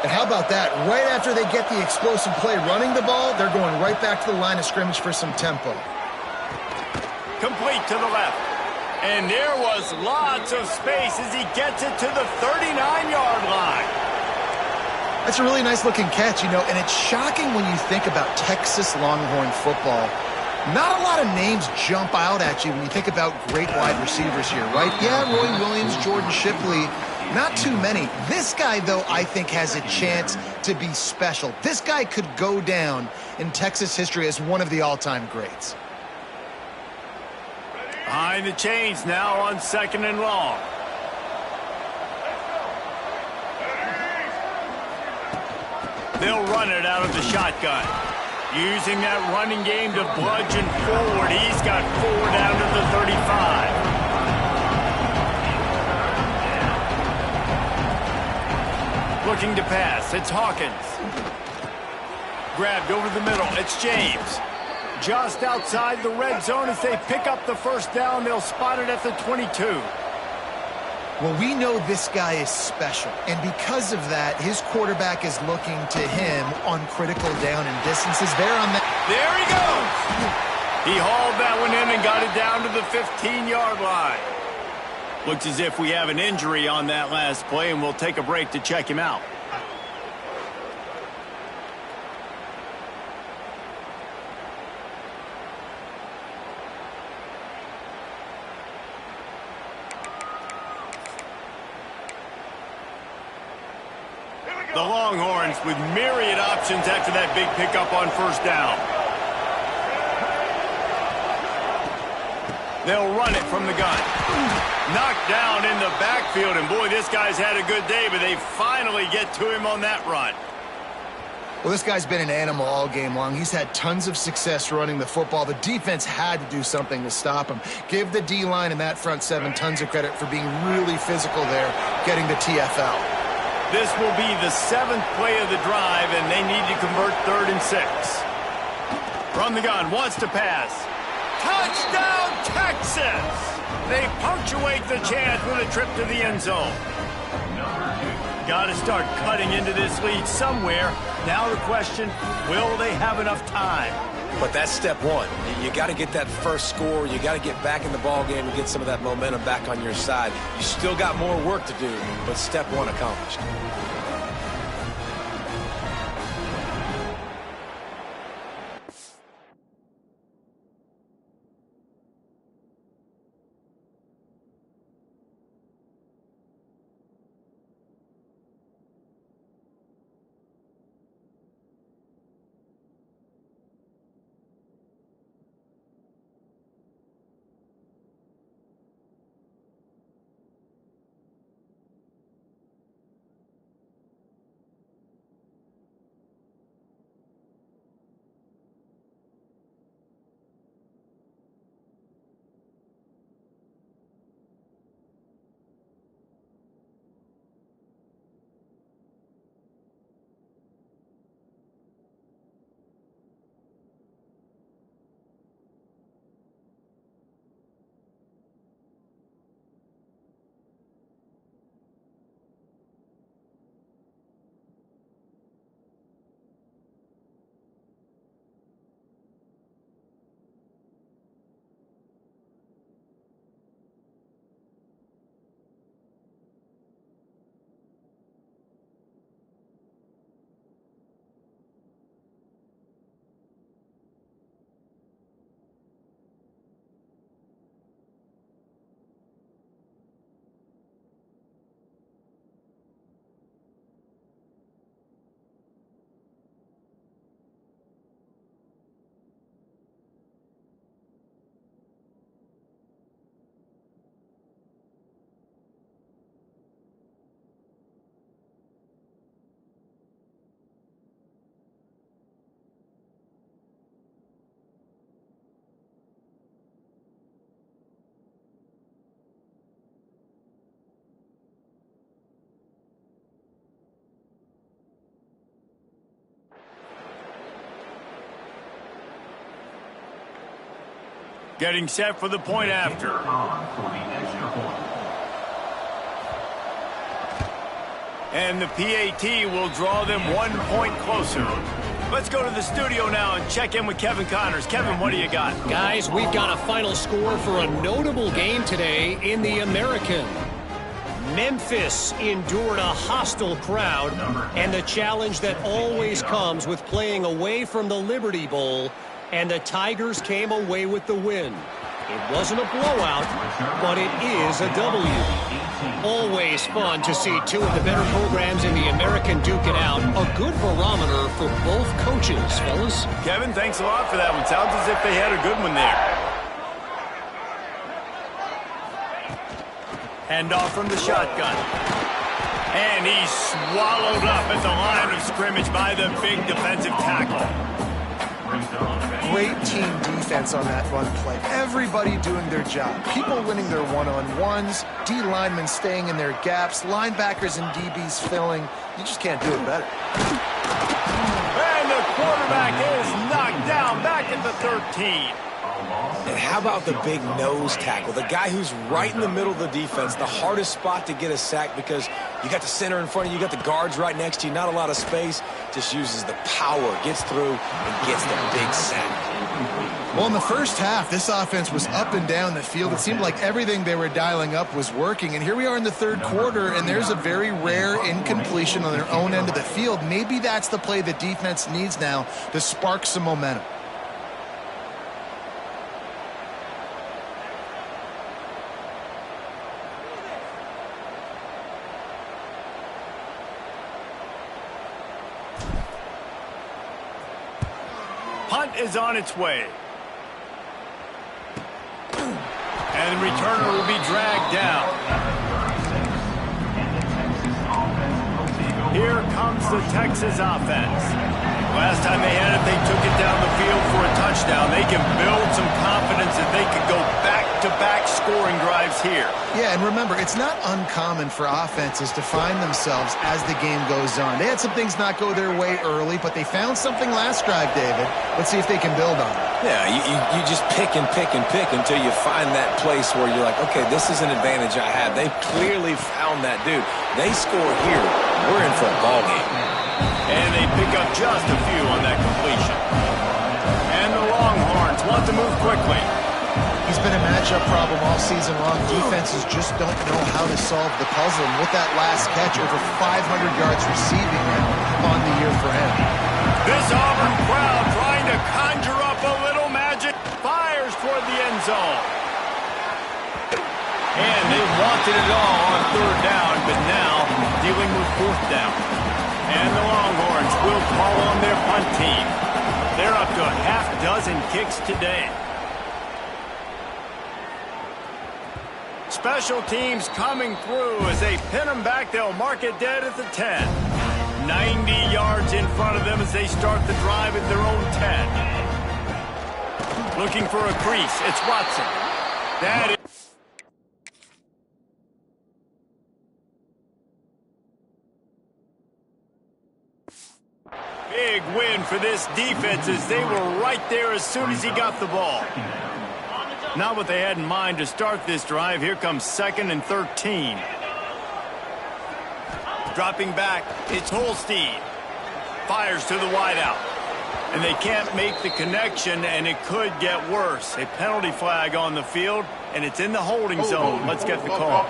And how about that? Right after they get the explosive play running the ball, they're going right back to the line of scrimmage for some tempo. Complete to the left. And there was lots of space as he gets it to the 39-yard line. That's a really nice-looking catch, and it's shocking when you think about Texas Longhorn football. Not a lot of names jump out at you when you think about great wide receivers here, right? Yeah, Roy Williams, Jordan Shipley, not too many. This guy, though, I think has a chance to be special. This guy could go down in Texas history as one of the all-time greats. Behind the chains now on 2nd and long. They'll run it out of the shotgun. Using that running game to bludgeon forward. He's got 4 down to the 35. Looking to pass. It's Hawkins. Grabbed over the middle. It's James. Just outside the red zone as they pick up the first down. They'll spot it at the 22. Well, we know this guy is special, and because of that, his quarterback is looking to him on critical down and distances. There he goes! He hauled that one in and got it down to the 15-yard line. Looks as if we have an injury on that last play, and we'll take a break to check him out. The Longhorns with myriad options after that big pickup on first down. They'll run it from the gun. Knocked down in the backfield, and boy, this guy's had a good day, but they finally get to him on that run. Well, this guy's been an animal all game long. He's had tons of success running the football. The defense had to do something to stop him. Give the D-line and that front seven tons of credit for being really physical there, getting the TFL. This will be the 7th play of the drive, and they need to convert 3rd and 6. From the gun, wants to pass. Touchdown, Texas! They punctuate the chance with a trip to the end zone. Got to start cutting into this lead somewhere. Now the question, will they have enough time? But that's step one. You got to get that first score. You got to get back in the ball game and get some of that momentum back on your side. You still got more work to do, but step one accomplished. Getting set for the point after. On for the extra point. And the PAT will draw them 1 point closer. Let's go to the studio now and check in with Kevin Connors. Kevin, what do you got? Guys, we've got a final score for a notable game today in the American. Memphis endured a hostile crowd and the challenge that always comes with playing away from the Liberty Bowl, and the Tigers came away with the win. It wasn't a blowout, but it is a W. Always fun to see two of the better programs in the American duke it out. A good barometer for both coaches, fellas. Kevin, thanks a lot for that one. Sounds as if they had a good one there. Handoff from the shotgun. And he's swallowed up at the line of scrimmage by the big defensive tackle. Great team defense on that run play. Everybody doing their job. People winning their one-on-ones, D linemen staying in their gaps, linebackers and DBs filling. You just can't do it better. And the quarterback is knocked down back at the 13. And how about the big nose tackle? The guy who's right in the middle of the defense, the hardest spot to get a sack because you got the center in front of you, you got the guards right next to you, not a lot of space. Just uses the power, gets through, and gets the big sack. Well, in the first half, this offense was up and down the field. It seemed like everything they were dialing up was working. And here we are in the third quarter, and there's a very rare incompletion on their own end of the field. Maybe that's the play the defense needs now to spark some momentum. Punt is on its way. And the returner will be dragged down. Here comes the Texas offense. Last time they had it, they took it down the field for a touchdown. They can build some confidence that they could go back-to-back scoring drives here. Yeah, and remember, it's not uncommon for offenses to find themselves as the game goes on. They had some things not go their way early, but they found something last drive, David. Let's see if they can build on it. Yeah, you just pick and pick and pick until you find that place where you're like, okay, this is an advantage I have. They've clearly found that dude. They score here, we're in for a ball game. And they pick up just a few on that completion. And the Longhorns want to move quickly. He's been a matchup problem all season long. Defenses just don't know how to solve the puzzle. And with that last catch, over 500 yards receiving now on the year for him. This Auburn crowd trying to conjure up a little magic. Fires toward the end zone. And they wanted it all on third down, but now dealing with fourth down. And the Longhorns will call on their punt team. They're up to a half dozen kicks today. Special teams coming through as they pin them back. They'll mark it dead at the 10. 90 yards in front of them as they start the drive at their own 10. Looking for a crease. It's Watson. That is... Big win for this defense as they were right there as soon as he got the ball. Not what they had in mind to start this drive. Here comes 2nd and 13. Dropping back, it's Holstein. Fires to the wideout. And they can't make the connection, and it could get worse. A penalty flag on the field, and it's in the holding zone. Let's get the call.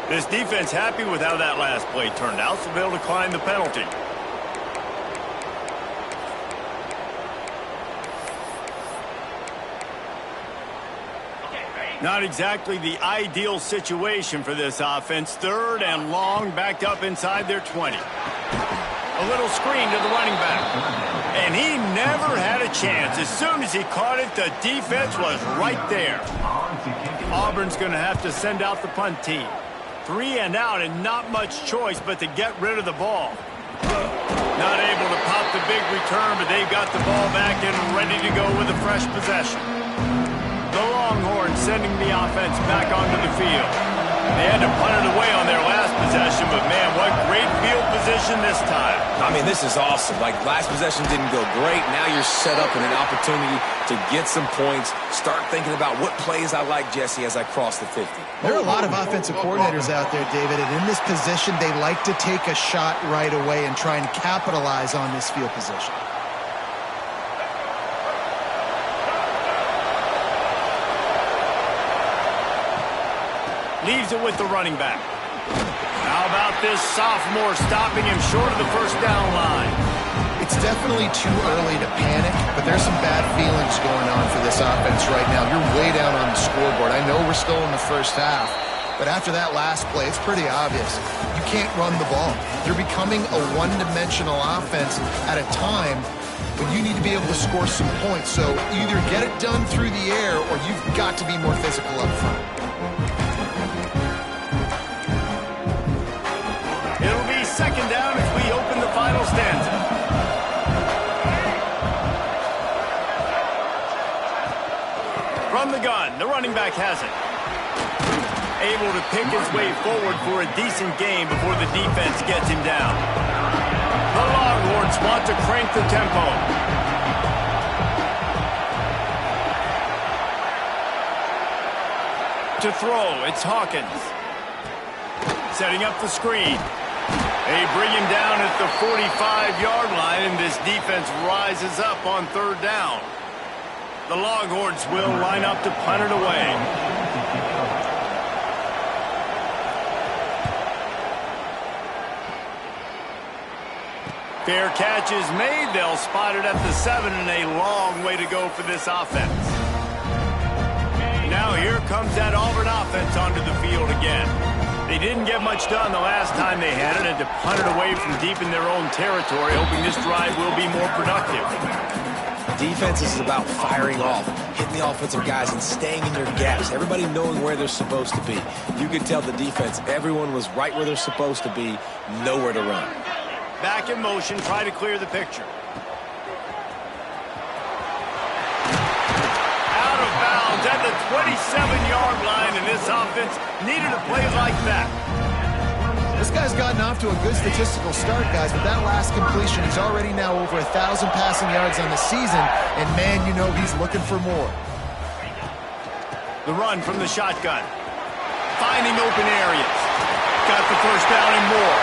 This defense happy with how that last play turned out, so they'll decline the penalty. Not exactly the ideal situation for this offense. 3rd and long, backed up inside their 20. A little screen to the running back. And he never had a chance. As soon as he caught it, the defense was right there. Auburn's going to have to send out the punt team. 3 and out, and not much choice but to get rid of the ball. Not able to pop the big return, but they've got the ball back and ready to go with a fresh possession. The Longhorns sending the offense back onto the field. They had to punt it away on their last possession, but man, what great field position motion this time. I mean, this is awesome. Like, last possession didn't go great. Now you're set up in an opportunity to get some points. Start thinking about what plays I like, Jesse, as I cross the 50. There are a lot of offensive coordinators out there, David, and in this position, they like to take a shot right away and try and capitalize on this field position. Leaves it with the running back. How about this sophomore stopping him short of the first down line? It's definitely too early to panic, but there's some bad feelings going on for this offense right now. You're way down on the scoreboard. I know we're still in the first half, but after that last play, it's pretty obvious. You can't run the ball. You're becoming a one-dimensional offense at a time when you need to be able to score some points. So either get it done through the air or you've got to be more physical up front. It'll be second down as we open the final stanza. From the gun, the running back has it. Able to pick his way forward for a decent gain before the defense gets him down. The Longhorns want to crank the tempo. To throw, it's Hawkins. Setting up the screen. They bring him down at the 45-yard line, and this defense rises up on third down. The Longhorns will line up to punt it away. Fair catch is made. They'll spot it at the 7, and a long way to go for this offense. Now here comes that Auburn offense onto the field again. They didn't get much done the last time they had it, and to punt it away from deep in their own territory, hoping this drive will be more productive. Defense is about firing off, hitting the offensive guys and staying in your gaps. Everybody knowing where they're supposed to be. You could tell the defense, everyone was right where they're supposed to be, nowhere to run. Back in motion, try to clear the picture. Out of bounds at the 27-yard line, and this offense needed a play like that. This guy's gotten off to a good statistical start, guys, but that last completion, he's already now over 1,000 passing yards on the season, and man, you know he's looking for more. The run from the shotgun. Finding open areas. Got the first down and more.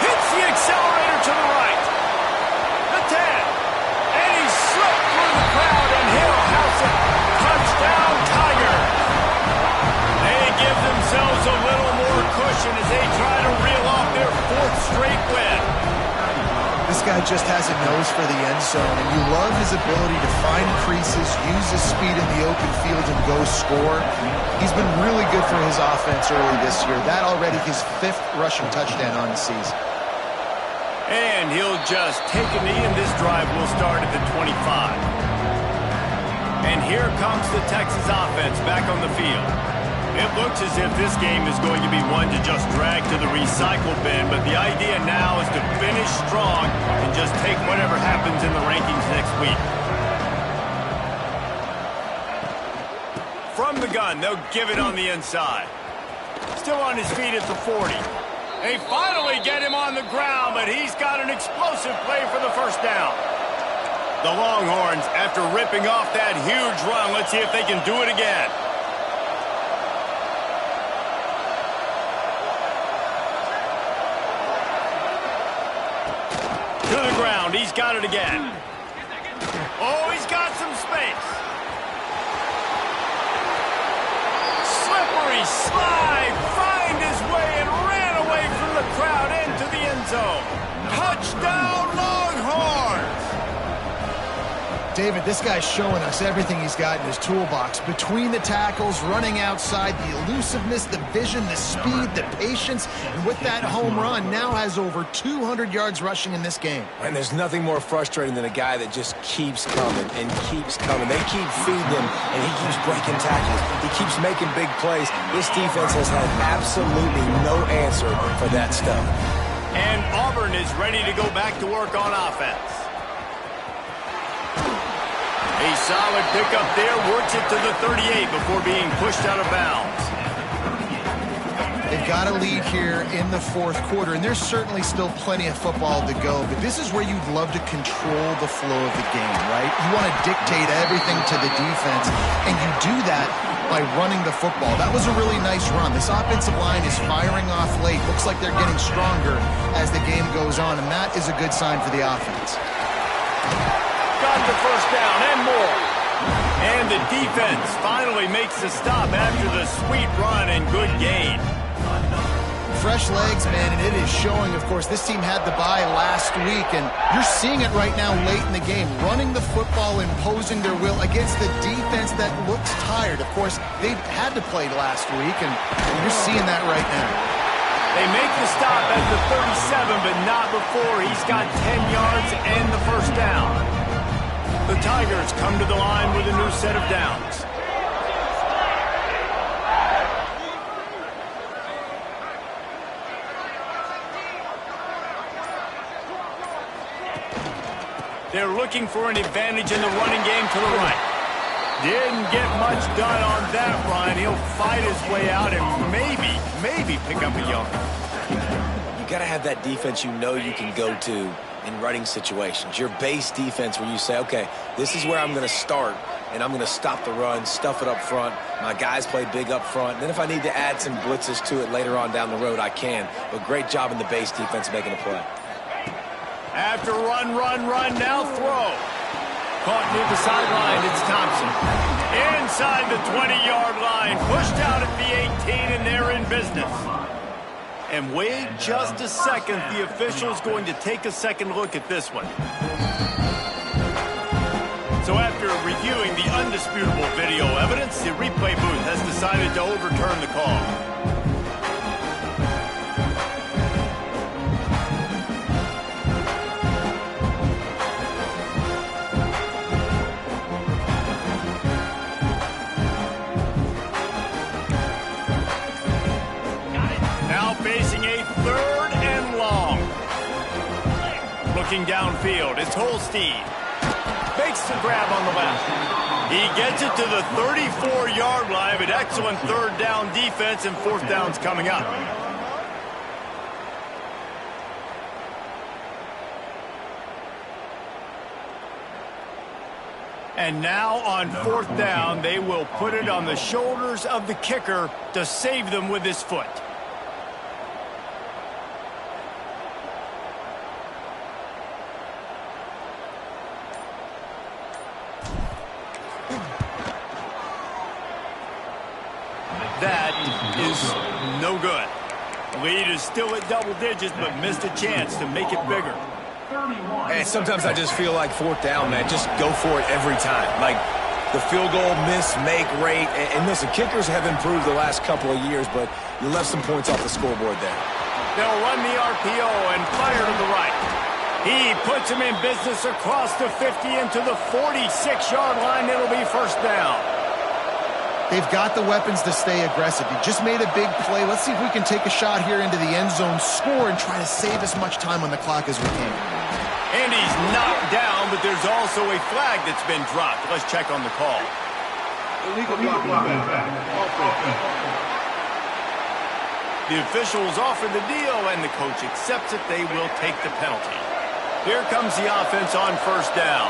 Hits the accelerator to the right. The 10. And he slipped through the crowd, and he'll house it. Touchdown, Tigers. They give themselves a little more cushion as they try to reel off their 4th straight win. This guy just has a nose for the end zone, and you love his ability to find creases, use his speed in the open field, and go score. He's been really good for his offense early this year. That already his 5th rushing touchdown on the season. And he'll just take a knee, and this drive will start at the 25. And here comes the Texas offense back on the field. It looks as if this game is going to be one to just drag to the recycle bin, but the idea now is to finish strong and just take whatever happens in the rankings next week. From the gun, they'll give it on the inside. Still on his feet at the 40. They finally get him on the ground, but he's got an explosive play for the first down. The Longhorns, after ripping off that huge run, let's see if they can do it again. To the ground, he's got it again. Oh, he's got some space. Slippery slide, find his way and ran away from the crowd into the end zone. Touchdown, Longhorns! David, this guy's showing us everything he's got in his toolbox. Between the tackles, running outside, the elusiveness, the vision, the speed, the patience, and with that home run, now has over 200 yards rushing in this game. And there's nothing more frustrating than a guy that just keeps coming and keeps coming. They keep feeding him, and he keeps breaking tackles. He keeps making big plays. This defense has had absolutely no answer for that stuff. And Auburn is ready to go back to work on offense. A solid pickup there, works it to the 38 before being pushed out of bounds. They've They've got a lead here in the fourth quarter, and there's certainly still plenty of football to go, but this is where you'd love to control the flow of the game, right? You want to dictate everything to the defense, and you do that by running the football. That was a really nice run. This offensive line is firing off late. Looks like they're getting stronger as the game goes on, and that is a good sign for the offense. Got the first down and more. And the defense finally makes the stop after the sweet run and good gain. Fresh legs, man, and it is showing. Of course, this team had the bye last week, and you're seeing it right now late in the game. Running the football, imposing their will against the defense that looks tired. Of course, they had to play last week, and you're seeing that right now. They make the stop at the 37, but not before he's got 10 yards and the first down. The Tigers come to the line with a new set of downs. They're looking for an advantage in the running game to the right. Didn't get much done on that run. He'll fight his way out and maybe pick up a yard. You got to have that defense you know you can go to in running situations. Your base defense where you say, okay, this is where I'm going to start, and I'm going to stop the run, stuff it up front. My guys play big up front. And then if I need to add some blitzes to it later on down the road, I can. But great job in the base defense making a play. After run, now throw. Caught near the sideline, it's Thompson. Inside the 20-yard line, pushed out at the 18, and they're in business. And wait just a second, the official's going to take a second look at this one. So after reviewing the undisputable video evidence, the replay booth has decided to overturn the call. Facing a third and long. Looking downfield, it's Holstein. Makes the grab on the left. He gets it to the 34-yard line, but excellent third down defense, and fourth down's coming up. And now on fourth down, they will put it on the shoulders of the kicker to save them with his foot. That is no good. The lead is still at double digits, but missed a chance to make it bigger. And sometimes I just feel like fourth down, man, just go for it every time. Like the field goal miss-make rate. And listen, kickers have improved the last couple of years, but you left some points off the scoreboard there. They'll run the RPO and fire to the right. He puts him in business across the 50 into the 46-yard line. It'll be first down. They've got the weapons to stay aggressive. He just made a big play. Let's see if we can take a shot here into the end zone, score, and try to save as much time on the clock as we can. And he's knocked down, but there's also a flag that's been dropped. Let's check on the call. Illegal blocking back. The officials offer the deal, and the coach accepts it. They will take the penalty. Here comes the offense on first down.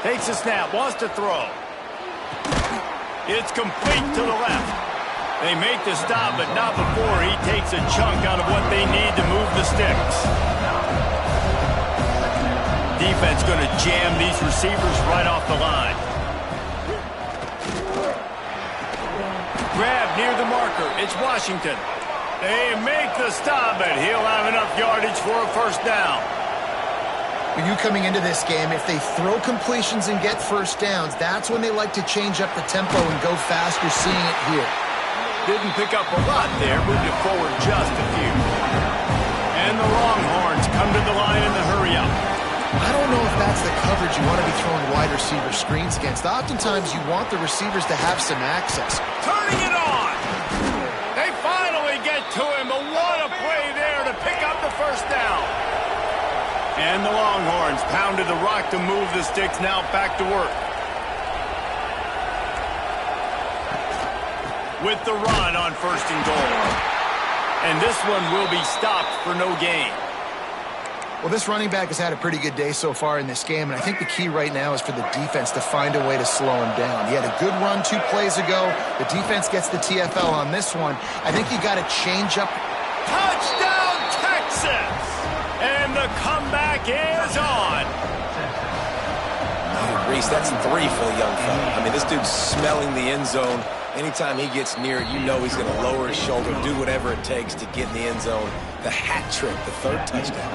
Takes a snap, wants to throw. It's complete to the left. They make the stop, but not before he takes a chunk out of what they need to move the sticks. Defense going to jam these receivers right off the line. Grab near the marker. It's Washington. They make the stop, but he'll have enough yardage for a first down. When you coming into this game, if they throw completions and get first downs, that's when they like to change up the tempo and go fast. You're seeing it here. Didn't pick up a lot there, moved it forward just a few. And the Longhorns come to the line in the hurry up. I don't know if that's the coverage you want to be throwing wide receiver screens against. Oftentimes you want the receivers to have some access. Turning it on! They finally get to him, but what a play there to pick up the first down. And the Longhorns pounded the rock to move the sticks, now back to work. with the run on 1st and goal. And this one will be stopped for no gain. Well, this running back has had a pretty good day so far in this game, and I think the key right now is for the defense to find a way to slow him down. He had a good run 2 plays ago. The defense gets the TFL on this one. I think you got to change up. Touchdown, Texas! And the comeback is on. Reese, that's 3 for the young fella. I mean, this dude's smelling the end zone. Anytime he gets near it, you know he's going to lower his shoulder, do whatever it takes to get in the end zone. The hat trick, the 3rd touchdown.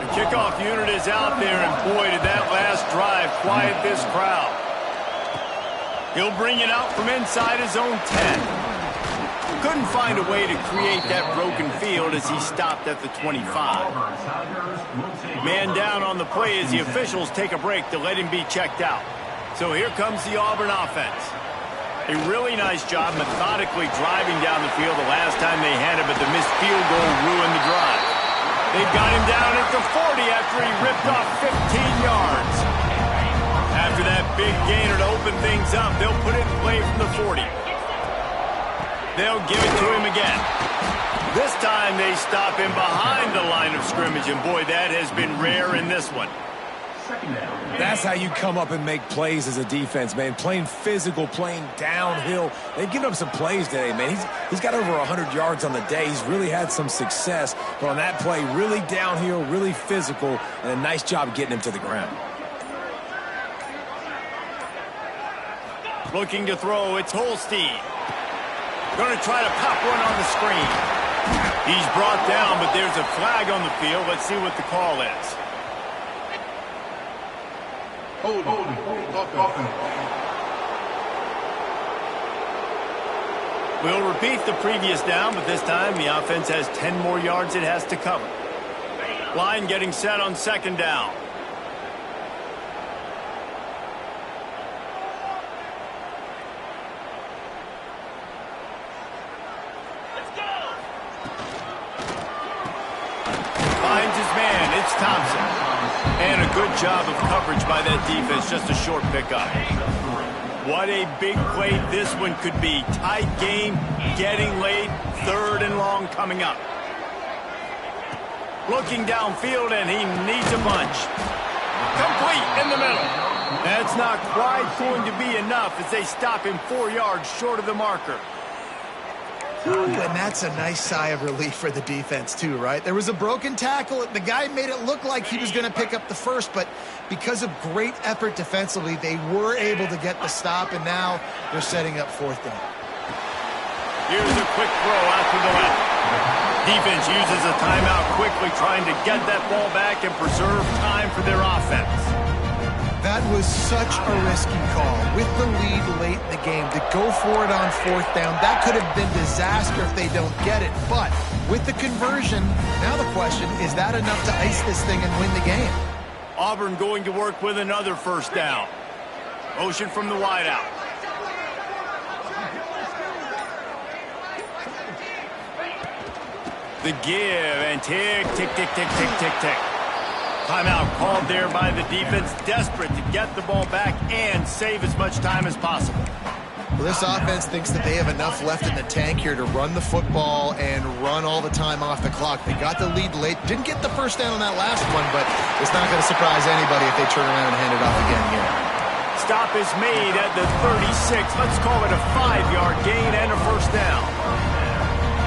The kickoff unit is out there, and boy, did that last drive quiet this crowd. He'll bring it out from inside his own 10. Couldn't find a way to create that broken field as he stopped at the 25. Man down on the play as the officials take a break to let him be checked out. So here comes the Auburn offense. A really nice job methodically driving down the field the last time they had him, but the missed field goal ruined the drive. They've got him down at the 40 after he ripped off 15 yards. After that big gainer to open things up, they'll put it in play from the 40. They'll give it to him again. This time they stop him behind the line of scrimmage, and boy, that has been rare in this one. That's how you come up and make plays as a defense, man. Playing physical, playing downhill. They've given up some plays today, man. He's got over 100 yards on the day. He's really had some success. But on that play, really downhill, really physical, and a nice job getting him to the ground. Looking to throw, it's Holstein. Going to try to pop one on the screen. He's brought down, but there's a flag on the field. Let's see what the call is. We'll repeat the previous down, but this time the offense has 10 more yards it has to cover. Line getting set on 2nd down. Finds his man, it's Thompson. And a good job of coverage by that defense, just a short pickup. What a big play this one could be. Tight game, getting late, 3rd and long coming up. Looking downfield, and he needs a bunch. Complete in the middle. That's not quite going to be enough as they stop him 4 yards short of the marker. Ooh, and that's a nice sigh of relief for the defense, too, right? There was a broken tackle. The guy made it look like he was going to pick up the first, but because of great effort defensively, they were able to get the stop, and now they're setting up 4th down. Here's a quick throw out to the left. Defense uses a timeout quickly, trying to get that ball back and preserve time for their offense. That was such a risky call. With the lead late in the game, to go for it on 4th down, that could have been disaster if they don't get it. But with the conversion, now the question, is that enough to ice this thing and win the game? Auburn going to work with another 1st down. Motion from the wideout. The give, and tick, tick, tick, tick, tick, tick, tick. Timeout called there by the defense, desperate to get the ball back and save as much time as possible. Well, this offense thinks that they have enough left in the tank here to run the football and run all the time off the clock. They got the lead late. Didn't get the 1st down on that last one, but it's not going to surprise anybody if they turn around and hand it off again here. Stop is made at the 36. Let's call it a 5-yard gain and a 1st down.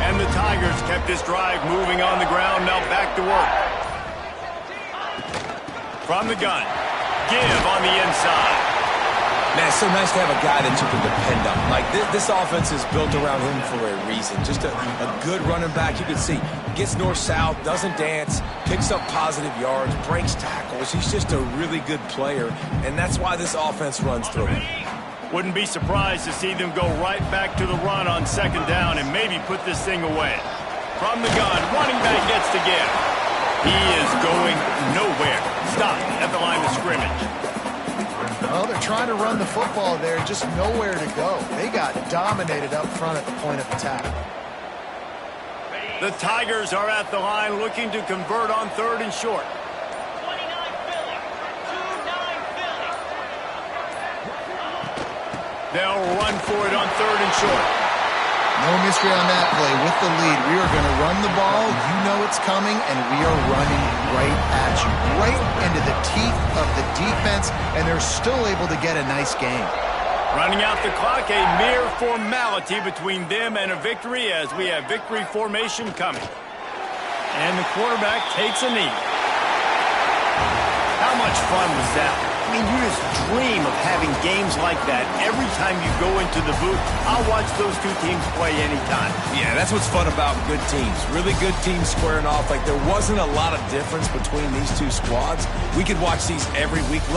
And the Tigers kept this drive moving on the ground. Now back to work. From the gun. Give on the inside. Man, it's so nice to have a guy that you can depend on. Like, this offense is built around him for a reason. Just a good running back. You can see, gets north-south, doesn't dance, picks up positive yards, breaks tackles. He's just a really good player, and that's why this offense runs through him. Wouldn't be surprised to see them go right back to the run on 2nd down and maybe put this thing away. From the gun, running back gets the give. He is going nowhere. Stop at the line of scrimmage. Well, they're trying to run the football there, just nowhere to go. They got dominated up front at the point of attack. The Tigers are at the line looking to convert on 3rd and short. They'll run for it on 3rd and short. No mystery on that play. With the lead, we are going to run the ball. You know it's coming, and we are running right at you, right into the teeth of the defense, and they're still able to get a nice game. Running out the clock, a mere formality between them and a victory as we have victory formation coming. And the quarterback takes a knee. How much fun was that? I mean, you just dream of having games like that every time you go into the booth. I'll watch those two teams play anytime. Yeah, that's what's fun about good teams. Really good teams squaring off. Like, there wasn't a lot of difference between these two squads. We could watch these every week.